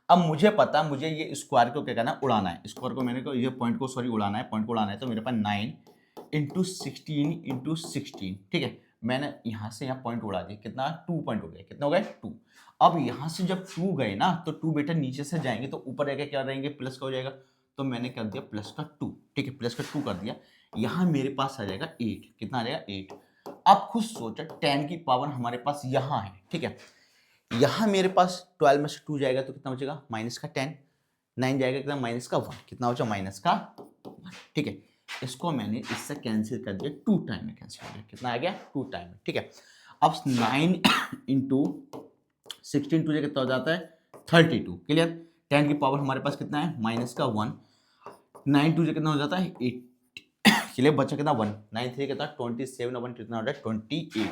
A: अब मुझे पता, मुझे ये स्क्वायर को क्या करना है, उड़ाना है, स्क्वायर को मैंने ये पॉइंट को सॉरी उड़ाना है, पॉइंट को उड़ाना है, तो मेरे पास 9 इंटू 16, ठीक है। मैंने यहाँ से यहाँ पॉइंट उड़ा दिया, कितना 2 पॉइंट हो गया, कितना हो गया 2। अब यहाँ से जब 2 गए ना, तो 2 बेटा नीचे से जाएंगे तो ऊपर रहेगा क्या रहेंगे प्लस का हो जाएगा, तो मैंने कर दिया प्लस का 2, ठीक है, प्लस का 2 कर दिया। यहाँ मेरे पास आ जाएगा 8, कितना आ जाएगा 8। अब खुद सोचा 10 की पावर हमारे पास यहाँ है, ठीक है। यहाँ मेरे पास 12 में से 2 जाएगा तो कितना बचेगा माइनस का 10, 9 जाएगा कितना माइनस का 1, कितना बचा माइनस का 1, ठीक है। इसको मैंने इससे कैंसिल कर दिया, 2 टाइम में कैंसिल हो गया, कितना आ गया 2 टाइम में, ठीक है। अब 9 इंटू 16 टू कितना हो जाता है 32, क्लियर। 10 की पावर हमारे पास कितना है माइनस का 1, 9 टू कितना हो जाता है 8, चलिए बचा कितना 1, 9 3 कितना 27 और 1 कितना होता है 28,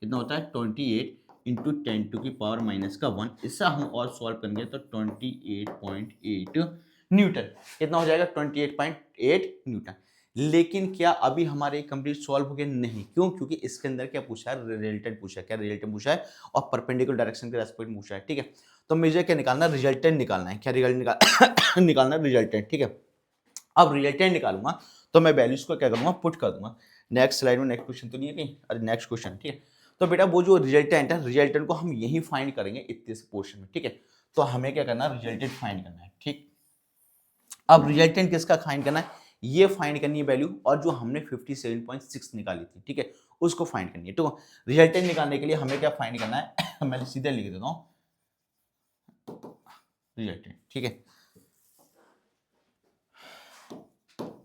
A: कितना होता है 28 इंटू 10 टू की पावर माइनस का 1। इससे हम और सॉल्व करेंगे तो 28.8 न्यूटन कितना हो जाएगा 28.8 न्यूटन। लेकिन क्या अभी हमारे कंप्लीट सॉल्व हो गया? नहीं। क्यों? क्योंकि इसके अंदर क्या पूछा है, रिजल्टेंट पूछा है। क्या रिजल्टेंट पूछा है? और परपेंडिकुलर डायरेक्शन के रेस्पेक्ट में पूछा है, ठीक है। तो मुझे क्या निकालना, रिजल्टेंट निकालना है। क्या रिजल्ट निकालना है? रिजल्टेंट, ठीक है। अब रिजल्टेंट निकालूंगा तो मैं वैल्यूज को क्या करूंगा, पुट कर दूंगा। नेक्स्ट स्लाइड में नेक्स्ट क्वेश्चन तो नहीं है कहीं, अरे नेक्स्ट क्वेश्चन, ठीक है। तो बेटा वो जो रिजल्टेंट है, रिजल्टेंट को हम यही फाइंड करेंगे इतने से पोर्शन में, ठीक है। तो हमें क्या करना है, रिजल्टेंट फाइंड करना है, ठीक। अब रिजल्टेंट किसका फाइंड करना है, ये फाइंड करनी है वैल्यू, और जो हमने 57.6 निकाली थी, ठीक है, उसको फाइंड करनी है। तो रिजल्टेंट निकालने के लिए हमें क्या फाइंड करना है मैं सीधे लिख देता हूं रिजल्टेंट, ठीक है।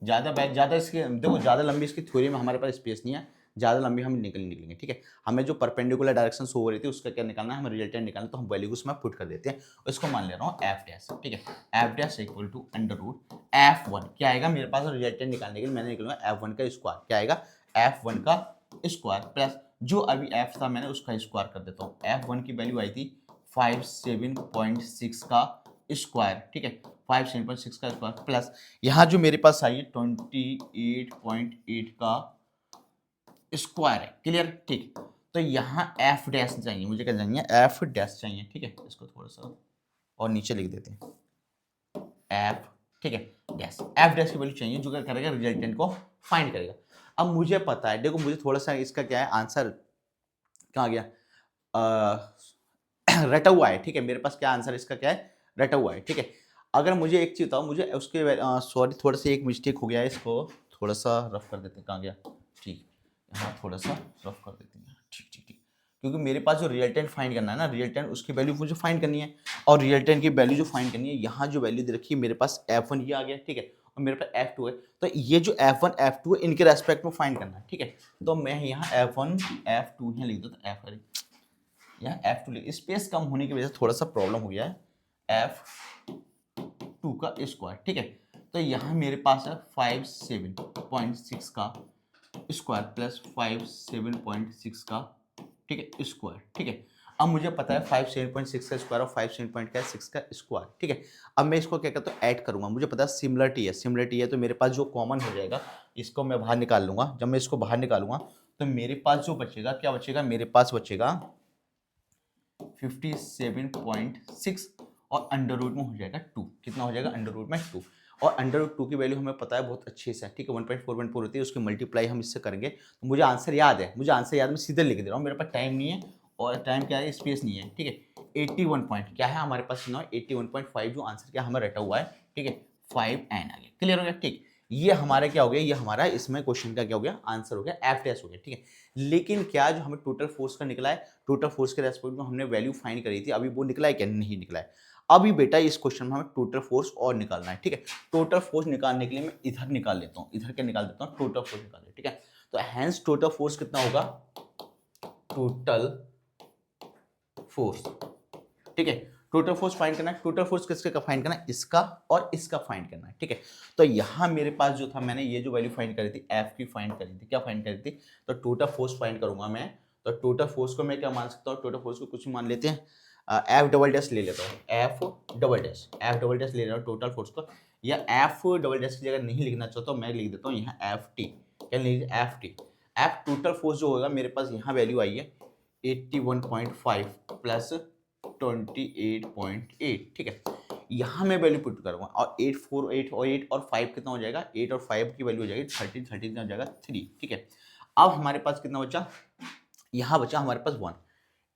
A: ज़्यादा इसकी देखो, ज़्यादा लंबी इसकी थ्योरी में हमारे पास स्पेस नहीं है, ज़्यादा लंबी हम निकलेंगे, ठीक है। हमें जो परपेंडिकुलर डायरेक्शन शो हो रही थी उसका क्या निकालना है, हमें रिजल्टेंट निकालना, तो हम वैल्यू उसमें पुट कर देते हैं। इसको मान ले रहा हूँ एफ डैश, ठीक है। F dash equal to under root F1 क्या आएगा मेरे पास रिजल्टेंट निकालने के लिए, मैंने निकालूंगा F1 का स्क्वायर। क्या आएगा? F1 का स्क्वायर प्लस जो अभी F था मैंने उसका स्क्वायर कर देता हूँ। F1 की वैल्यू आई थी 57.6 का स्क्वायर, ठीक है, 57.6 का स्क्वायर प्लस यहाँ जो मेरे पास आई है 28.8 का स्क्वायर है, क्लियर, ठीक। तो यहाँ एफ डैश चाहिए, मुझे क्या चाहिए, एफ डैश चाहिए, ठीक है। इसको थोड़ा सा और नीचे लिख देते हैं, एफ, ठीक है, डैश। एफ डैश की वैल्यू चाहिए जो क्या करेगा, रिजल्टेंट को फाइंड करेगा। अब मुझे पता है, देखो मुझे थोड़ा सा इसका क्या है आंसर, कहाँ गया, रटा हुआ है, ठीक है। मेरे पास क्या आंसर इसका क्या है, रटा हुआ है, ठीक है। अगर मुझे एक चीज बताओ, मुझे उसके सॉरी थोड़ा सा एक मिस्टेक हो गया है, इसको थोड़ा सा रफ कर देते हैं, कहाँ गया, ठीक, यहाँ थोड़ा सा रफ कर देते हैं, ठीक ठीक ठीक। क्योंकि मेरे पास जो रिजल्टेंट फाइंड करना है ना, रिजल्टेंट उसकी वैल्यू मुझे फाइंड करनी है, और रिजल्टेंट की वैल्यू जो फाइंड करनी है, यहाँ जो वैल्यू दे रखी है मेरे पास F1 ये आ गया, ठीक है, और मेरे पास F2 है। तो ये जो F1 F2 है इनके रेस्पेक्ट में फाइंड करना है, ठीक है। तो मैं यहाँ F1 F2 यहाँ लिख देता हूँ, यहाँ F2 लिख, स्पेस कम होने की वजह से थोड़ा सा प्रॉब्लम हो गया है, F2 का स्क्वायर, ठीक है। तो यहाँ मेरे पास है 57.6 का स्क्वायर प्लस 57.6 का, ठीक है, स्क्वायर, ठीक है। अब मुझे पता है 57.6 का स्क्वायर और 57.6 का स्क्वायर, ठीक है। अब मैं इसको क्या करता हूँ, ऐड करूंगा। मुझे पता है सिमिलरिटी है, तो मेरे पास जो कॉमन हो जाएगा इसको मैं बाहर निकाल लूंगा। जब मैं इसको बाहर निकालूंगा तो मेरे पास जो बचेगा, क्या बचेगा, मेरे पास बचेगा 57.6 और अंडर रूट में हो जाएगा 2, कितना हो जाएगा, अंडर रूट में 2। और अंडर रूट 2 की वैल्यू हमें पता है बहुत अच्छे से, ठीक है, 1.414 होती है, उसकी मल्टीप्लाई हम इससे करेंगे। तो मुझे आंसर याद है, मैं सीधे लिख दे रहा हूँ, मेरे पास टाइम नहीं है, और टाइम क्या है, स्पेस नहीं है, ठीक है। 81 पॉइंट क्या है हमारे पास, 81.5 जो आंसर क्या हमें रटा हुआ है, ठीक है, 5n आ गया, क्लियर हो गया, ठीक। ये हमारा क्या हो गया, ये हमारा इसमें क्वेश्चन का क्या हो गया, आंसर हो गया, एफ टेस्ट हो गया, ठीक है। लेकिन क्या जो हमें टोटल फोर्स का निकला है, टोटल फोर्स के रेस्पेक्ट में हमने वैल्यू फाइंड करी थी, अभी वो निकला है क्या, नहीं निकला है। अभी बेटा इस क्वेश्चन में हमें टोटल फोर्स और निकालना है, ठीक है। टोटल फोर्स निकालने के लिए मैं इधर निकाल लेता हूँ, इधर क्या निकाल देता हूँ, टोटल फोर्स निकाल लेता हूँ, ठीक है। तो हैंस टोटल फोर्स कितना होगा, टोटल फोर्स, ठीक है। टोटल फोर्स फाइंड करना है, टोटल फोर्स किसके का फाइंड करना है, इसका और इसका फाइंड करना है, ठीक है। तो यहां मेरे पास जो था, मैंने ये जो वैल्यू फाइंड करी थी, एफ की फाइंड करी थी, क्या फाइंड करी थी, तो टोटल फोर्स फाइंड करूंगा मैं। तो टोटल फोर्स को मैं क्या मान सकता हूँ, टोटल फोर्स को कुछ मान लेते हैं, एफ डबल डैश ले लेता हूँ, एफ डबल डैश ले रहा हूँ टोटल फोर्स को, या एफ डबल डैश की जगह नहीं लिखना चाहता हूँ, मैं लिख देता हूँ यहाँ एफ टी, क्या लिख F T. F total force जो होगा मेरे पास यहाँ वैल्यू आई है 81.5 प्लस 28.8, ठीक है। यहाँ मैं वैल्यू पुट करूंगा, और 8 और 5 कितना हो जाएगा, 8 और 5 की वैल्यू हो जाएगी 13 कितना हो जाएगा 3, ठीक है। अब हमारे पास कितना बचा, यहाँ बचा हमारे पास 1,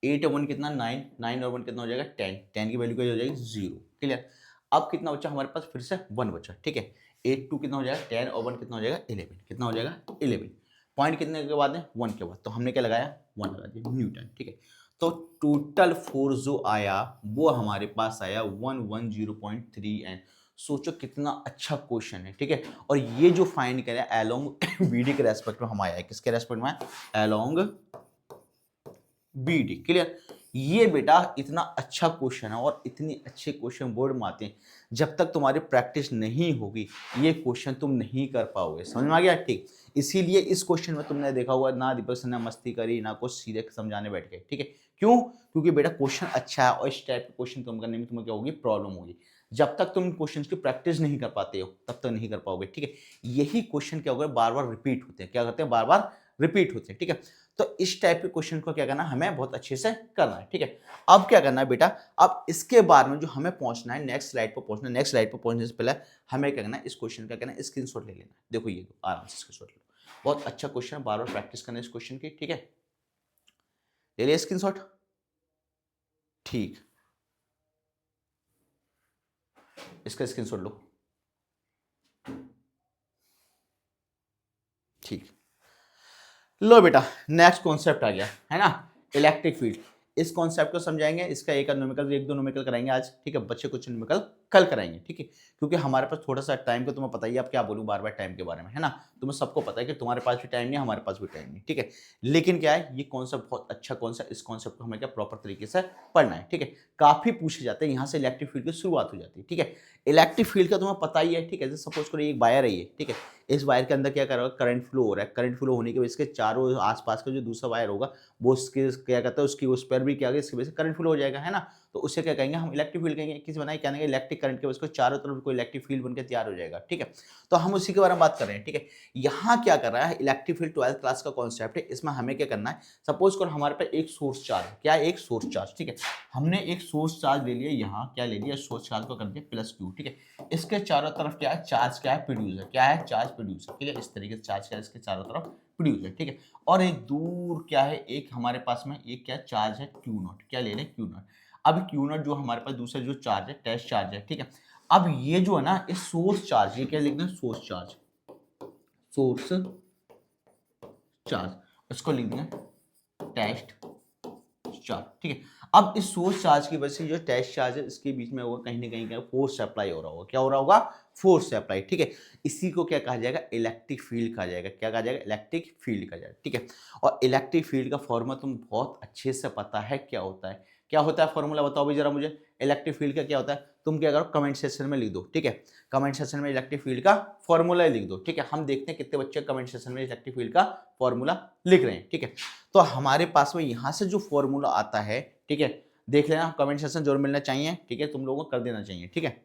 A: 8 और 1 कितना 9, 9 और 1 कितना हो जाएगा 10, 10 की वैल्यू क्या हो जाएगी 0, क्लियर। अब कितना बचा हमारे पास, फिर से 1 बचा, ठीक है। 8 2 कितना हो जाएगा 10 और 1 कितना हो जाएगा 11, कितना हो जाएगा 11। पॉइंट कितने के बाद है, 1 के बाद, तो हमने क्या लगाया 1 लगा दिया, न्यूटन, ठीक है। तो टोटल फोर्स जो आया वो हमारे पास आया 110.3 n। सोचो कितना अच्छा क्वेश्चन है, ठीक है। और ये जो फाइंड करें अलोंग बीडी के रेस्पेक्ट में हम आया है, किसके रेस्पेक्ट में, अलोंग बी डी। क्लियर? ये बेटा इतना अच्छा क्वेश्चन है और इतनी अच्छे क्वेश्चन बोर्ड में आते हैं, जब तक तुम्हारी प्रैक्टिस नहीं होगी ये क्वेश्चन तुम नहीं कर पाओगे। समझ में आ गया? ठीक। इसीलिए इस क्वेश्चन में तुमने देखा होगा ना दीपक सर ने मस्ती करी ना कुछ, सीधे समझाने बैठ गए। ठीक है? क्यों? क्योंकि बेटा क्वेश्चन अच्छा है और इस टाइप के क्वेश्चन तुम करने में तुम्हें क्या होगी, प्रॉब्लम होगी। जब तक तुम क्वेश्चन की प्रैक्टिस नहीं कर पाते हो तब तक नहीं कर पाओगे। ठीक है? यही क्वेश्चन क्या होगा, बार बार रिपीट होते हैं। क्या करते हैं? बार बार रिपीट होते हैं। ठीक है? तो इस टाइप के क्वेश्चन को क्या करना है, हमें बहुत अच्छे से करना है। ठीक है? अब क्या करना है बेटा, अब इसके बाद में जो हमें पहुंचना है, नेक्स्ट स्लाइड पर पहुंचना है। नेक्स्ट स्लाइड पर पहुंचने से पहले हमें क्या करना है, इस क्वेश्चन का करना है स्क्रीनशॉट ले लेना है। देखो ये दो, आराम से स्क्रीनशॉट ले लो। बहुत अच्छा क्वेश्चन है, बार बार प्रैक्टिस करना है इस क्वेश्चन की। ठीक है? ले लिया स्क्रीनशॉट? ठीक, इसका स्क्रीनशॉट लो। ठीक, लो बेटा, नेक्स्ट कॉन्सेप्ट आ गया है ना, इलेक्ट्रिक फील्ड। इस कॉन्सेप्ट को समझाएंगे, इसका एक न्यूमेरिकल, एक दो न्यूमेरिकल कराएंगे आज। ठीक है? बच्चे कुछ न्यूमेरिकल कल कराएंगे। ठीक है? क्योंकि हमारे पास थोड़ा सा टाइम का, तुम्हें पता ही है, अब क्या बोलूं बार बार टाइम के बारे में, है ना? तुम्हें सबको पता है कि तुम्हारे पास भी टाइम नहीं, हमारे पास भी टाइम नहीं। ठीक है? लेकिन क्या है, ये कॉन्सेप्ट बहुत अच्छा कॉन्सेप्ट, इस कॉन्सेप्ट को हमें क्या प्रॉपर तरीके से पढ़ना है। ठीक है? काफी पूछे जाते हैं, यहाँ से इलेक्ट्रिक फील्ड की शुरुआत हो जाती है। ठीक है? इलेक्ट्रिक फील्ड का तुम्हें पता ही है। ठीक है? जैसे सपोज करो एक वायर है ये। ठीक है? इस वायर के अंदर क्या कर रहा है, करंट फ्लो हो रहा है। करंट फ्लो होने की वजह से चारों आसपास का जो दूसरा वायर होगा वो उसके क्या कहता है, उसकी उस पर भी क्या होगा, इसकी वजह से करंट फ्लो हो जाएगा, है ना? तो उससे क्या कहेंगे हम, इलेक्ट्रिक फील्ड कहेंगे। किस बनाए, क्या कहेंगे, इलेक्ट्रिक करंट के वजह से चारों तरफ कोई इलेक्ट्रिक फील्ड बनकर तैयार हो जाएगा। ठीक है? तो हम उसी के बारे में बात कर रहे हैं। ठीक है? यहाँ क्या कर रहा है, इलेक्ट्रिक फील्ड 12th क्लास का कॉन्सेप्ट है। इसमें हमें क्या करना है, सपोज करो हमारे पास एक सोर्स चार्ज है। क्या है? एक सोर्स चार्ज। ठीक है? हमने एक सोर्स चार्ज ले लिया, यहाँ क्या ले लिया, सोर्स चार्ज को कर दिया प्लस क्यू। ठीक है? इसके चारों तरफ क्या है, चार्ज क्या है, प्रोड्यूस है। क्या है? चार्ज प्रोड्यूस है। ठीक है? इस तरीके से चार्ज क्या है, इसके चारों तरफ प्रोड्यूस है। ठीक है? और एक दूर क्या है, एक हमारे पास में एक क्या चार्ज है, क्यू नॉट। क्या ले लें, क्यू नॉट। अब क्यू नॉट जो हमारे पास दूसरा जो चार्ज है, टेस्ट चार्ज है। ठीक है? अब ये जो है ना, इस सोर्स चार्ज, ये क्या लिखना है, सोर्स चार्ज, सोर्स चार्ज, इसको लिख देंगे टेस्ट चार्ज। ठीक है? अब इस सोर्स चार्ज की वजह से जो टेस्ट चार्ज है, इसके बीच में होगा कहीं ना कहीं क्या फोर्स अप्लाई हो रहा होगा। क्या हो रहा होगा, फोर्स अप्लाई। ठीक है? इसी को क्या कहा जाएगा, इलेक्ट्रिक फील्ड कहा जाएगा। क्या कहा जाएगा, इलेक्ट्रिक फील्ड कहा जाएगा। ठीक है? और इलेक्ट्रिक फील्ड का फॉर्मूला तुम बहुत अच्छे से पता है क्या होता है। क्या होता है फॉर्मूला, बताओ भाई जरा मुझे। इलेक्ट्रिक फील्ड का क्या होता है, तुम क्या करो, कमेंट सेक्शन में लिख दो। ठीक है? कमेंट सेक्शन में इलेक्ट्रिक फील्ड का फॉर्मूला लिख दो। ठीक है? हम देखते हैं कितने बच्चे कमेंट सेक्शन में इलेक्ट्रिक फील्ड का फॉर्मूला लिख रहे हैं। ठीक है? तो हमारे पास में यहां से जो फॉर्मूला आता है, ठीक है, देख लेना, कमेंट सेक्शन जरूर मिलना चाहिए। ठीक है? तुम लोगों को कर देना चाहिए। ठीक है?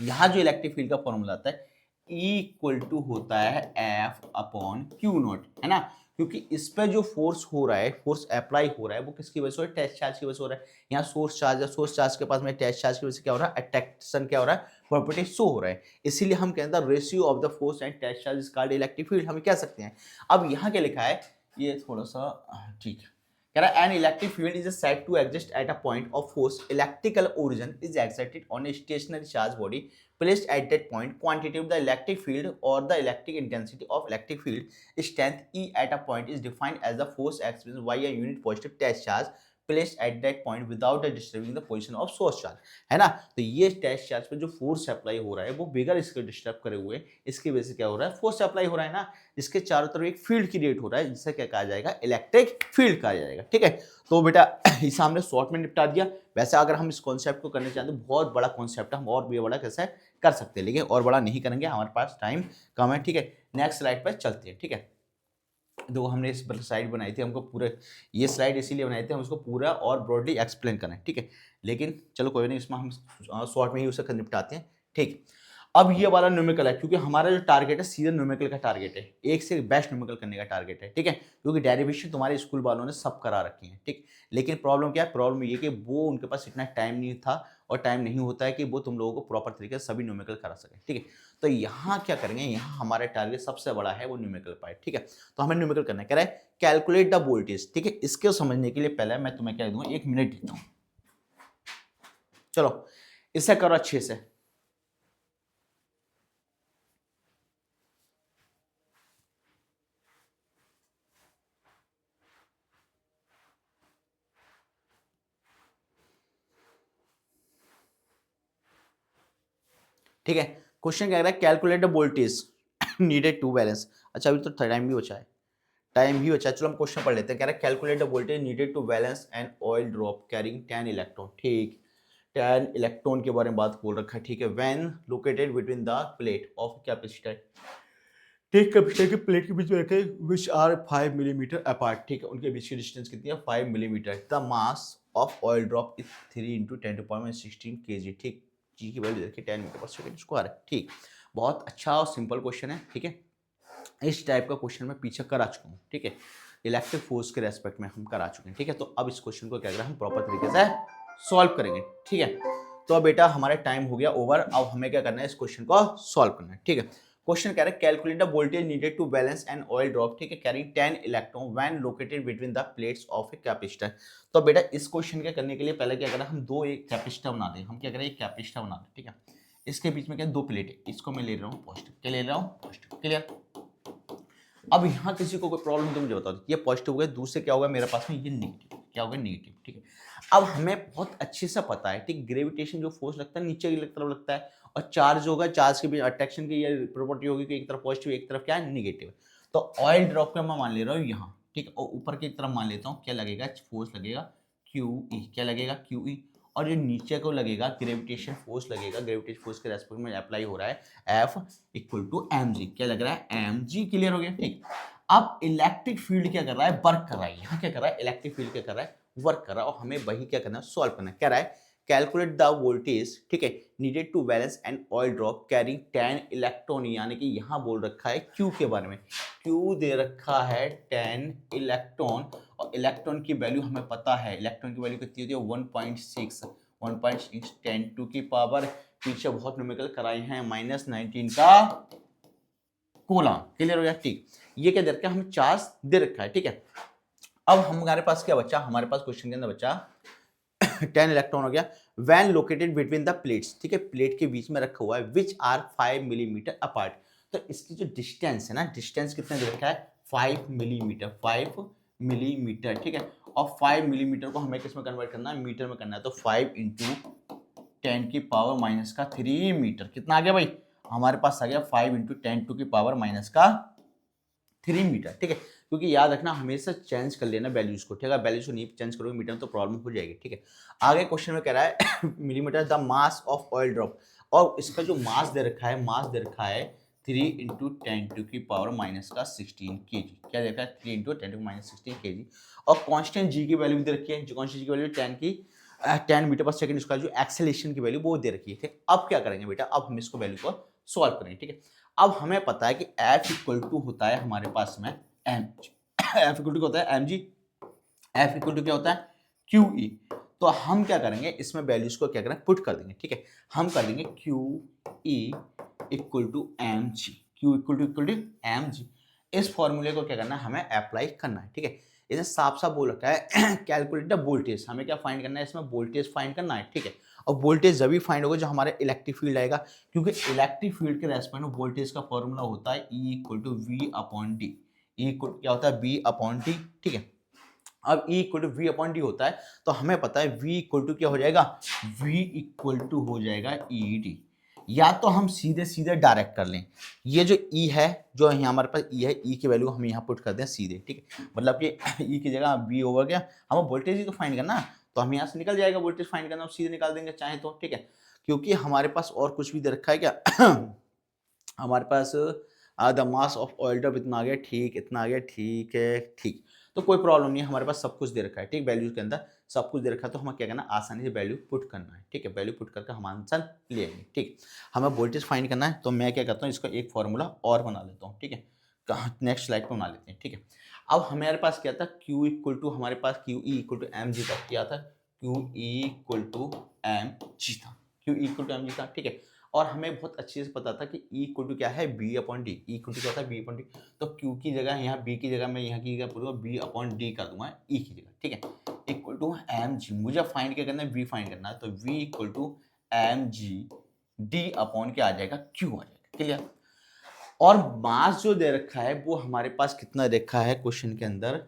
A: यहां जो इलेक्ट्रिक फील्ड का फॉर्मूला आता है, इक्वल टू होता है एफ अपॉन क्यू नॉट, है ना? क्योंकि इस पे जो फोर्स हो रहा है, फोर्स अप्लाई हो रहा है, वो किसकी वजह से हो रहा है, टेस्ट चार्ज की वजह से हो रहा है। यहाँ सोर्स चार्ज है, सोर्स चार्ज के पास में टेस्ट चार्ज की वजह से क्या हो रहा है, अट्रैक्शन क्या हो रहा है, प्रॉपर्टी शो हो रहा है। इसीलिए हम कहते हैं ratio of the force and test charge is called electric field, हम कह सकते हैं। अब यहाँ क्या लिखा है, ये थोड़ा सा ठीक है, कह रहा है an electric field is said to exist at a point of force electrical origin is excited on a stationary charge body placed at that point. Quantity of the electric field or the electric intensity of electric field strength E at a point is defined as the force experienced by a unit positive test charge placed at that point without disturbing the position of source charge, है ना? तो ये test charge पे जो force apply हो रहा है वो बगैर इसके डिस्टर्ब करे हुए, इसकी वजह से क्या हो रहा है, फोर्स अप्लाई हो रहा है ना, जिसके चारों तरफ एक फील्ड क्रिएट हो रहा है, जिसे क्या कहा जाएगा, इलेक्ट्रिक फील्ड कहा जाएगा। ठीक है? तो बेटा इस हमने शॉर्ट में निपटा दिया। वैसे अगर हम इस कॉन्सेप्ट को करने चाहते हैं, बहुत बड़ा कॉन्सेप्ट है, हम और भी बड़ा कैसे कर सकते हैं, लेकिन और बड़ा नहीं करेंगे, हमारे पास टाइम कम है। ठीक है? नेक्स्ट स्लाइड पर चलते हैं। ठीक है? दो हमने इस स्लाइड बनाई थी, हमको पूरे ये स्लाइड इसीलिए बनाई थी हम इसको पूरा और ब्रॉडली एक्सप्लेन करें। ठीक है? लेकिन चलो कोई नहीं, इसमें हम शॉर्ट में ही उसे निपटाते हैं। ठीक, अब ये वाला न्यूमेरिकल है, क्योंकि हमारा जो टारगेट है सीधा न्यूमेरिकल का टारगेट है, एक से बेस्ट न्यूमेरिकल करने का टारगेट है। ठीक है? क्योंकि डेरिवेशन तुम्हारे स्कूल वालों ने सब करा रखी है। ठीक, लेकिन प्रॉब्लम क्या है, प्रॉब्लम ये कि वो उनके पास इतना टाइम नहीं था और टाइम नहीं होता है कि वो तुम लोगों को प्रॉपर तरीके से सभी न्यूमेरिकल करा सके। ठीक है? तो यहाँ क्या करेंगे, यहाँ हमारा टारगेट सबसे बड़ा है वो न्यूमेरिकल पार्ट। ठीक है? तो हमें न्यूमेरिकल करना है, कह रहा है कैलकुलेट द वोल्टेज। ठीक है? इसको समझने के लिए पहले मैं तुम्हें क्या दूंगा, 1 मिनट देता हूँ। चलो इसे करो अच्छे से। ठीक है? क्वेश्चन कह रहा है calculate the voltage needed to balance. अच्छा अभी तो टाइम भी बचा है, टाइम भी बचा, चलो हम क्वेश्चन पढ़ लेते हैं। कह रहा है calculate the voltage needed to balance an oil drop carrying 10 electron. ठीक, 10 इलेक्ट्रॉन के बारे में बात बोल रखा है। ठीक है, when located between the plate of capacitor, ठीक, कैपेसिटर की प्लेट के बीच में रखे विच आर 5 मिलीमीटर अपार्ट। ठीक है, उनके बीच की डिस्टेंस कितनी है, 5 millimetre. The mass of oil drop is 3 into 10⁻16 kg। ठीक, जी की वैल्यू देखिए 10 मीटर पर सेकंड स्क्वायर है। ठीक, बहुत अच्छा और सिंपल क्वेश्चन है। ठीक है, इस टाइप का क्वेश्चन मैं पीछे करा चुका हूँ। ठीक है, इलेक्ट्रिक फोर्स के रेस्पेक्ट में हम करा चुके हैं। ठीक है, तो अब इस क्वेश्चन को क्या करें, हम प्रॉपर तरीके से सॉल्व करेंगे। ठीक है, तो बेटा हमारा टाइम हो गया ओवर। अब हमें क्या करना है, इस क्वेश्चन को सॉल्व करना है। ठीक है, क्वेश्चन कह रहा है calculate the voltage needed to balance an oil drop, ठीक है, carrying 10 electron when located between the plates of a capacitor. तो बेटा इस क्वेश्चन के करने के लिए पहले क्या करना है, हम दो एक कैपेसिटर बना दें। हम क्या करें, एक कैपेसिटर बना दें। ठीक है, इसके बीच में क्या दो प्लेट है, इसको मैं ले रहा हूँ पॉजिटिव, क्या ले रहा हूँ पॉजिटिव, क्लियर। अब यहाँ किसी को कोई प्रॉब्लम तो मुझे बता दो, ये पॉजिटिव हो गया, दूसरे क्या होगा मेरे पास में, ये नेगेटिव, क्या होगा नेगेटिव। ठीक है, अब हमें बहुत अच्छे से पता है, ठीक, ग्रेविटेशन जो फोर्स लगता है नीचे की तरफ लगता है, और चार्ज होगा, चार्ज के बीच अट्रैक्शन की ये प्रॉपर्टी होगी कि एक तरफ पॉजिटिव एक तरफ क्या है नेगेटिव। तो ऑयल ड्रॉप का मैं मान ले रहा हूँ यहाँ, ठीक, और ऊपर की तरफ मान लेता हूँ क्या लगेगा, फोर्स लगेगा क्यू ई, क्या लगेगा क्यू ई, और जो नीचे को लगेगा ग्रेविटेशन फोर्स लगेगा, ग्रेविटेशन फोर्स के रेस्पेक्ट में अप्लाई हो रहा है F equal to M G, क्या लग रहा है एम जी, क्लियर हो गया। ठीक, अब इलेक्ट्रिक फील्ड क्या कर रहा है, वर्क कर रहा है, यहाँ क्या कर रहा है, इलेक्ट्रिक फील्ड क्या कर रहा है, वर्क कर रहा है, और हमें वही क्या करना है, सॉल्व करना है। कह रहा है कैलकुलेट द वोल्टेज, ठीक है, needed to balance an oil drop carrying 10 electron, यानी कि यहाँ बोल रखा है क्यू के बारे में, क्यू दे रखा है 10 इलेक्ट्रॉन, और इलेक्ट्रॉन की वैल्यू हमें पता है, इलेक्ट्रॉन की वैल्यू कितनी होती है 1.6 10 टू की पावर, पीछे बहुत न्यूमेरिकल कराए हैं, -19 का कूलम, क्लियर हो गया। ठीक, ये क्या दे रखा है, हमें चार्ज दे रखा है। ठीक है, अब हमारे पास क्या बचा, हमारे पास क्वेश्चन के अंदर बचा 10 इलेक्ट्रॉन हो गया, when located between the plates, ठीक है, प्लेट के बीच में रखा हुआ है, विच आर 5 मिलीमीटर अपार्ट। तो इसकी जो डिस्टेंस है ना, डिस्टेंस कितना दे रखा है 5 मिलीमीटर, 5 मिलीमीटर। ठीक है, और 5 मिलीमीटर को हमें किस में कन्वर्ट करना है, मीटर में करना है, तो 5 इंटू 10 की पावर माइनस का 3 मीटर, कितना आ गया भाई, हमारे पास आ गया 5 इंटू 10 टू की पावर माइनस का 3 मीटर। ठीक है, क्योंकि याद रखना हमेशा चेंज कर लेना वैल्यूज को, ठीक है, वैल्यूज को नहीं चेंज करोगे मीटर में तो प्रॉब्लम हो जाएगी। ठीक है, आगे क्वेश्चन में कह रहा है millimetre the mass of oil drop, और इसका जो मास दे रखा है, मास दे रखा है 3 इंटू 10 टू की पावर माइनस का 16 kg, क्या देखा है 3 इंटू 10 टू माइनस 16 kg, और कांस्टेंट जी की वैल्यू भी दे रखी है, जो कांस्टेंट जी की वैल्यू 10 मीटर पर सेकंड, उसका जो एक्सेलेरेशन की वैल्यू वो दे रखी है। ठीक, अब क्या करेंगे बेटा, अब हम इसको वैल्यू को सॉल्व करेंगे। ठीक है, अब हमें पता है कि F इक्वल टू होता है हमारे पास में एम, F इक्वल टू क्या होता है M G, F equal to क्या होता है क्यू ई। तो हम क्या करेंगे, इसमें वैल्यूज को क्या करें, पुट कर देंगे। ठीक है, हम कर देंगे Q E equal to M G, Q equal to M G. इस फॉर्मूले को क्या करना है, हमें अप्लाई करना है। ठीक है, इसे साफ साफ बोल रखा है कैलकुलेट द वोल्टेज, हमें क्या फाइंड करना है, इसमें वोल्टेज फाइंड करना है। ठीक है, और वोल्टेज जब भी फाइंड होगा जब हमारे इलेक्ट्रिक फील्ड आएगा, क्योंकि इलेक्ट्रिक फील्ड के रेस्पेक्ट में वोल्टेज का फॉर्मूला होता है E equal to V upon D, E equal क्या होता है V अपॉन डी। ठीक है, अब E equal to V upon D होता है, तो हमें पता है V इक्वल टू क्या हो जाएगा, V इक्वल टू हो जाएगा ई डी, या तो हम सीधे सीधे डायरेक्ट कर लें, ये जो E है, जो यहाँ हमारे पास E है, E की वैल्यू हम यहाँ पुट कर दें सीधे। ठीक है, मतलब कि E की जगह V होगा, क्या हमें वोल्टेज ही तो फाइंड करना है, तो हम यहाँ से निकल जाएगा वोल्टेज फाइंड करना, सीधे निकाल देंगे चाहे तो। ठीक है, क्योंकि हमारे पास और कुछ भी दे रखा है क्या हमारे पास the mass of oil drop इतना आ गया, ठीक, इतना आ गया, ठीक है, ठीक, तो कोई प्रॉब्लम नहीं है, हमारे पास सब कुछ दे रखा है। ठीक, वैल्यूज के अंदर सब कुछ दे रखा है, तो हमें क्या करना है, आसानी से वैल्यू पुट करना है। ठीक है, वैल्यू पुट करके हम आंसर ले आएंगे। ठीक, हमें वोल्टेज फाइंड करना है, तो मैं क्या करता हूँ, इसका एक फॉर्मूला और बना लेता हूँ। ठीक है, नेक्स्ट स्लाइड पर बना लेते हैं। ठीक है, अब हमारे पास क्या था, Q इक्वल टू हमारे पास Q E equal to M G था, क्या था Q E equal to M G था, Q E equal to M G था। ठीक है, और हमें बहुत अच्छे से पता था कि E इक्वल टू क्या है B upon D, E equal to क्या था B अपॉन डी, तो Q की जगह यहाँ B की जगह मैं यहाँ की जगह पूरा B अपॉन डी कर दूंगा E की जगह। ठीक है, इक्वल टू एम जी, मुझे फाइंड क्या करना है, V फाइंड करना है, तो V equal to M G D upon क्या आ जाएगा, Q आ जाएगा। क्लियर, और मास जो दे रखा है वो हमारे पास कितना देखा है क्वेश्चन के अंदर,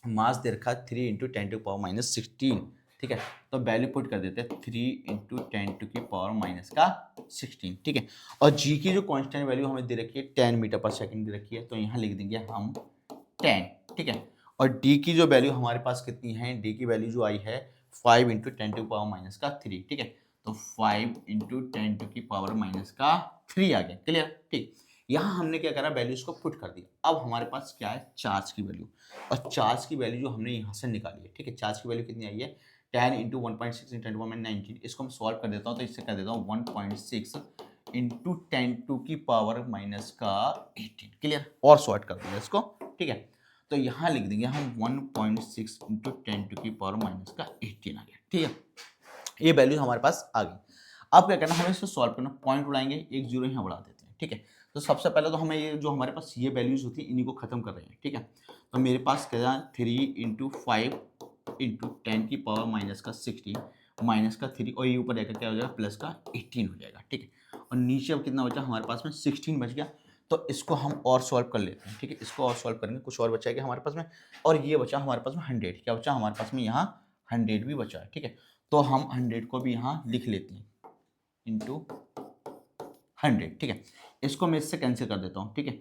A: मास दे रखा है 3 इंटू 10 टू पावर माइनस 16। ठीक है, तो वैल्यू पुट कर देते हैं 3 इंटू 10 टू की पावर माइनस का 16। ठीक है, और जी की जो कांस्टेंट वैल्यू हमें दे रखी है 10 मीटर पर सेकंड दे रखी है, तो यहाँ लिख देंगे हम 10, ठीक है। और डी की जो वैल्यू हमारे पास कितनी है, डी की वैल्यू जो आई है 5 इंटू 10 टू पावर माइनस का 3, ठीक है। तो 5 इंटू 10 टू की पावर माइनस का 3 आ गया, क्लियर, ठीक। यहाँ हमने क्या करा, वैल्यूज को पुट कर दिया। अब हमारे पास क्या है, चार्ज की वैल्यू, और चार्ज की वैल्यू जो हमने यहाँ से निकाली है, ठीक है। चार्ज की वैल्यू कितनी आई है, 10 इंटू 1.6 इंटू 19, इसको मैं सॉल्व कर देता हूँ, तो इससे कर देता हूँ 1.6 इंटू 10 टू की पावर माइनस का 18, क्लियर। और सॉल्व कर दिया इसको, ठीक है। तो यहाँ लिख देंगे हम 1.6 इंटू 10 टू की पावर माइनस का 18 आ गया, ठीक है। ये वैल्यू हमारे पास आ गई। अब क्या करना, हमें इसको सॉल्व करना, पॉइंट उड़ाएंगे, एक जीरो यहाँ बढ़ा देते हैं, ठीक है। तो सबसे पहले तो हमें ये जो हमारे पास ये वैल्यूज होती है इन्हीं को खत्म कर रहे हैं, ठीक है। तो मेरे पास क्या, 3 इंटू 5 इंटू 10 की पावर माइनस का 16 माइनस का 3, और ये ऊपर जाकर क्या हो जाएगा, प्लस का 18 हो जाएगा, ठीक है। और नीचे अब कितना बचा हमारे पास में, 16 बच गया। तो इसको हम और सॉल्व कर लेते हैं, ठीक है। इसको और सॉल्व करेंगे, कुछ और बचाएगा हमारे पास में, और ये बचा हमारे पास में 100, क्या बचा हमारे पास में, यहाँ 100 भी बचा है, ठीक है। तो हम 100 को भी यहाँ लिख लेते हैं इंटू 100, ठीक है। इसको मैं इससे कैंसिल कर देता हूँ, ठीक है।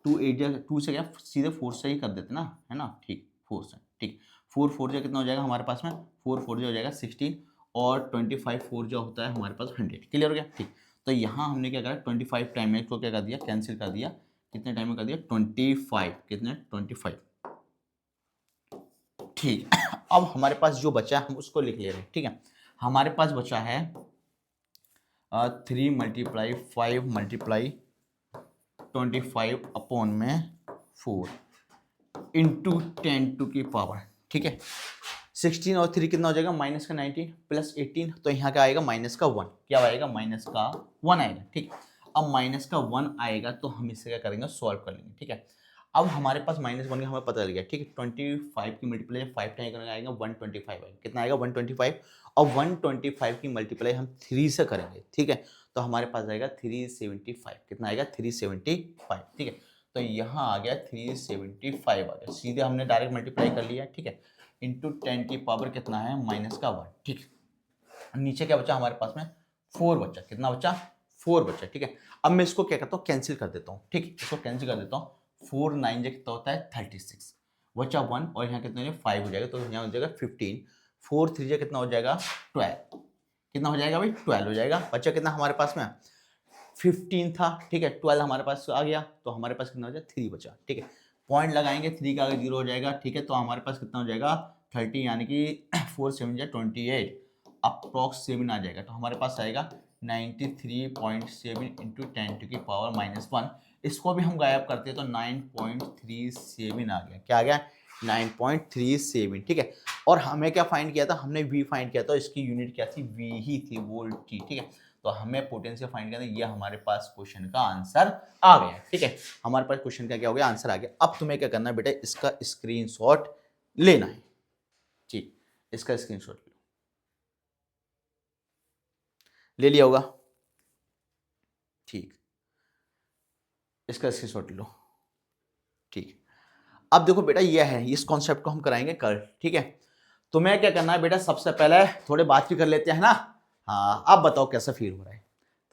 A: 2 से क्या, सीधे 4 से ही कर देते ना, है ना, ठीक, 4 से, ठीक। 4 4 जो कितना हो जाएगा हमारे पास में, 4 4 जो हो जाएगा 16, और 25 4 जो होता है हमारे पास 100, क्लियर हो गया, ठीक। तो यहाँ हमने क्या करा, 25 टाइम में इसको क्या कर दिया, कैंसिल कर दिया, कितने टाइम में कर दिया, 25, कितने, 25, ठीक। अब हमारे पास जो बचा है हम उसको लिख ले रहे हैं, ठीक है। हमारे पास बचा है 3 मल्टीप्लाई 5 मल्टीप्लाई 25 अपॉन में 4 इंटू 10 टू की पावर, ठीक है। 16 और 3 कितना हो जाएगा, माइनस का 19 प्लस 18, तो यहाँ क्या आएगा, माइनस का 1, क्या आएगा, माइनस का 1 आएगा, ठीक। अब माइनस का 1 आएगा तो हम इससे क्या करेंगे, सॉल्व कर लेंगे, ठीक है। अब हमारे पास -1 का हमें पता चल गया, ठीक है। 25 की मल्टीप्लाई 5 टाइम करेंगे आएगा 125 आएगा, कितना आएगा, 125, और 125 की मल्टीप्लाई हम 3 से करेंगे, ठीक है। तो हमारे पास आएगा 375, कितना आएगा, 375, ठीक है। तो यहाँ आ गया 375 आ गया, सीधे हमने डायरेक्ट मल्टीप्लाई कर लिया, ठीक है। इंटू 10 की पावर कितना है, माइनस का 1, ठीक है। नीचे क्या बचा हमारे पास में, 4 बचा, कितना बचा, 4 बचा, ठीक है। अब मैं इसको क्या करता हूँ, कैंसिल कर देता हूँ, ठीक है। इसको कैंसिल कर देता हूँ, 4 9 जो कितना होता है 36, बचा 1, और यहाँ कितना 5 हो जाएगा, तो यहाँ हो जाएगा 15, 4 3 जो कितना हो जाएगा 12, कितना हो जाएगा भाई, 12 हो जाएगा। बचा कितना हमारे पास में, 15 था, ठीक है। 12 हमारे पास आ गया, तो हमारे पास कितना हो जाएगा, 3 बचा, ठीक है। पॉइंट लगाएंगे, 3 का आगे 0 हो जाएगा, ठीक है। तो हमारे पास कितना हो जाएगा, 30, यानी कि 4 7 या 28, अप्रॉक्स 7 आ जाएगा। तो हमारे पास आएगा 93.7 इंटू 10 टू की पावर -1। इसको भी हम गायब करते हैं तो 9.37 आ गया, क्या आ गया, 9.37, ठीक है। और हमें क्या फाइंड किया था, हमने वी फाइंड किया था, इसकी यूनिट क्या थी, वी ही थी, वोल्ट थी, ठीक है। तो हमें पोटेंशियल फाइंड करना, ये हमारे पास क्वेश्चन का आंसर आ गया, ठीक है। हमारे पास क्वेश्चन का क्या हो गया, आंसर आ गया। अब तुम्हें क्या करना है बेटा, इसका स्क्रीनशॉट लेना है, ठीक। इसका स्क्रीनशॉट ले लिया होगा, ठीक। इसका स्क्रीनशॉट लो, ठीक। अब देखो बेटा, ये है, इस कॉन्सेप्ट को हम कराएंगे कल, ठीक है। तुम्हें क्या करना है बेटा, सबसे पहले थोड़े बात भी कर लेते हैं ना। हाँ, अब बताओ कैसा फील हो रहा है,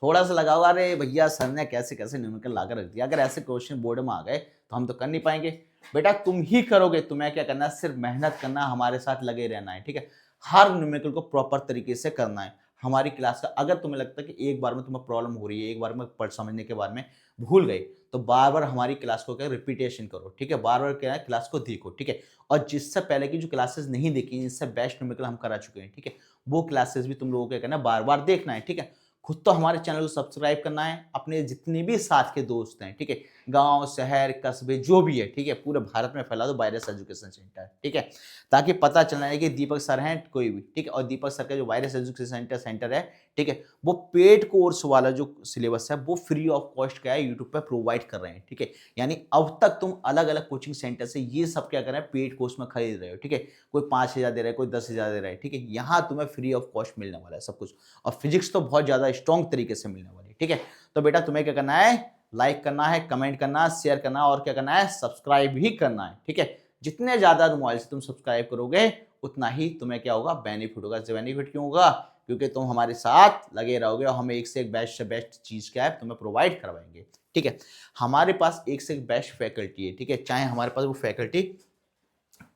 A: थोड़ा सा लगाओ, अरे भैया सर ने कैसे कैसे न्यूमेरिकल लाकर रख दिया, अगर ऐसे क्वेश्चन बोर्ड में आ गए तो हम तो कर नहीं पाएंगे। बेटा तुम ही करोगे, तुम्हें क्या करना है, सिर्फ मेहनत करना, हमारे साथ लगे रहना है, ठीक है। हर न्यूमेरिकल को प्रॉपर तरीके से करना है। हमारी क्लास का अगर तुम्हें लगता है कि एक बार में तुम्हें प्रॉब्लम हो रही है, एक बार में पढ़ समझने के बाद में भूल गए, तो बार बार हमारी क्लास को क्या रिपीटेशन करो, ठीक है। बार बार क्या है, क्लास को देखो, ठीक है। और जिससे पहले की जो क्लासेस नहीं देखी, जिससे बेस्ट न्यूमेरिकल हम करा चुके हैं, ठीक है, वो क्लासेस भी तुम लोगों को क्या करना है, बार बार देखना है, ठीक है। खुद तो हमारे चैनल को सब्सक्राइब करना है, अपने जितने भी साथ के दोस्त हैं, ठीक है, गांव शहर कस्बे जो भी है, ठीक है, पूरे भारत में फैला दो वायरस एजुकेशन सेंटर, ठीक है। ताकि पता चलना है कि दीपक सर हैं कोई भी, ठीक है। और दीपक सर का जो वायरस एजुकेशन सेंटर है, ठीक है, वो पेड कोर्स वाला जो सिलेबस है वो फ्री ऑफ कॉस्ट क्या है, यूट्यूब पर प्रोवाइड कर रहे हैं, ठीक है। यानी अब तक तुम अलग अलग कोचिंग सेंटर से ये सब क्या कर रहे हैं, पेड कोर्स में खरीद रहे हो, ठीक है। कोई 5,000 दे रहा है, कोई 10,000 दे रहा है, ठीक है। यहाँ तुम्हें फ्री ऑफ कॉस्ट मिलने वाला है सब कुछ, और फिजिक्स तो बहुत ज्यादा स्ट्रॉन्ग तरीके से मिलने वाली है, ठीक है। तो बेटा तुम्हें क्या करना है, लाइक करना है, कमेंट करना, शेयर करना, और क्या करना है, सब्सक्राइब भी करना है, ठीक है। जितने ज्यादा मोबाइल से तुम सब्सक्राइब करोगे उतना ही तुम्हें क्या होगा, बेनिफिट होगा। बेनिफिट क्यों होगा, क्योंकि तुम हमारे साथ लगे रहोगे और हम एक से एक बेस्ट चीज क्या है तुम्हें प्रोवाइड करवाएंगे, ठीक है। हमारे पास एक से एक बेस्ट फैकल्टी है, ठीक है, चाहे हमारे पास वो फैकल्टी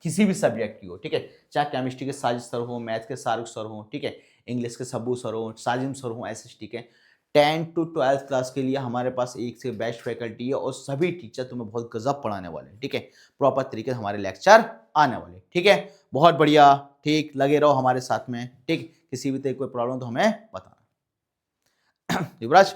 A: किसी भी सब्जेक्ट की हो, ठीक है, चाहे केमिस्ट्री के साजिद सर हो, मैथ के सारुक सर हो, ठीक है, इंग्लिश के सब्बू सर हो, साजिम सर हो, ऐसे ठीक है। 10 to 12 क्लास के लिए हमारे पास एक से बेस्ट फैकल्टी है और सभी टीचर तुम्हें बहुत गजब पढ़ाने वाले हैं, ठीक है, प्रॉपर तरीके से हमारे लेक्चर आने वाले, ठीक है, बहुत बढ़िया, ठीक, लगे रहो हमारे साथ में, ठीक, किसी भी तरह कोई प्रॉब्लम तो हमें बताना। युवराज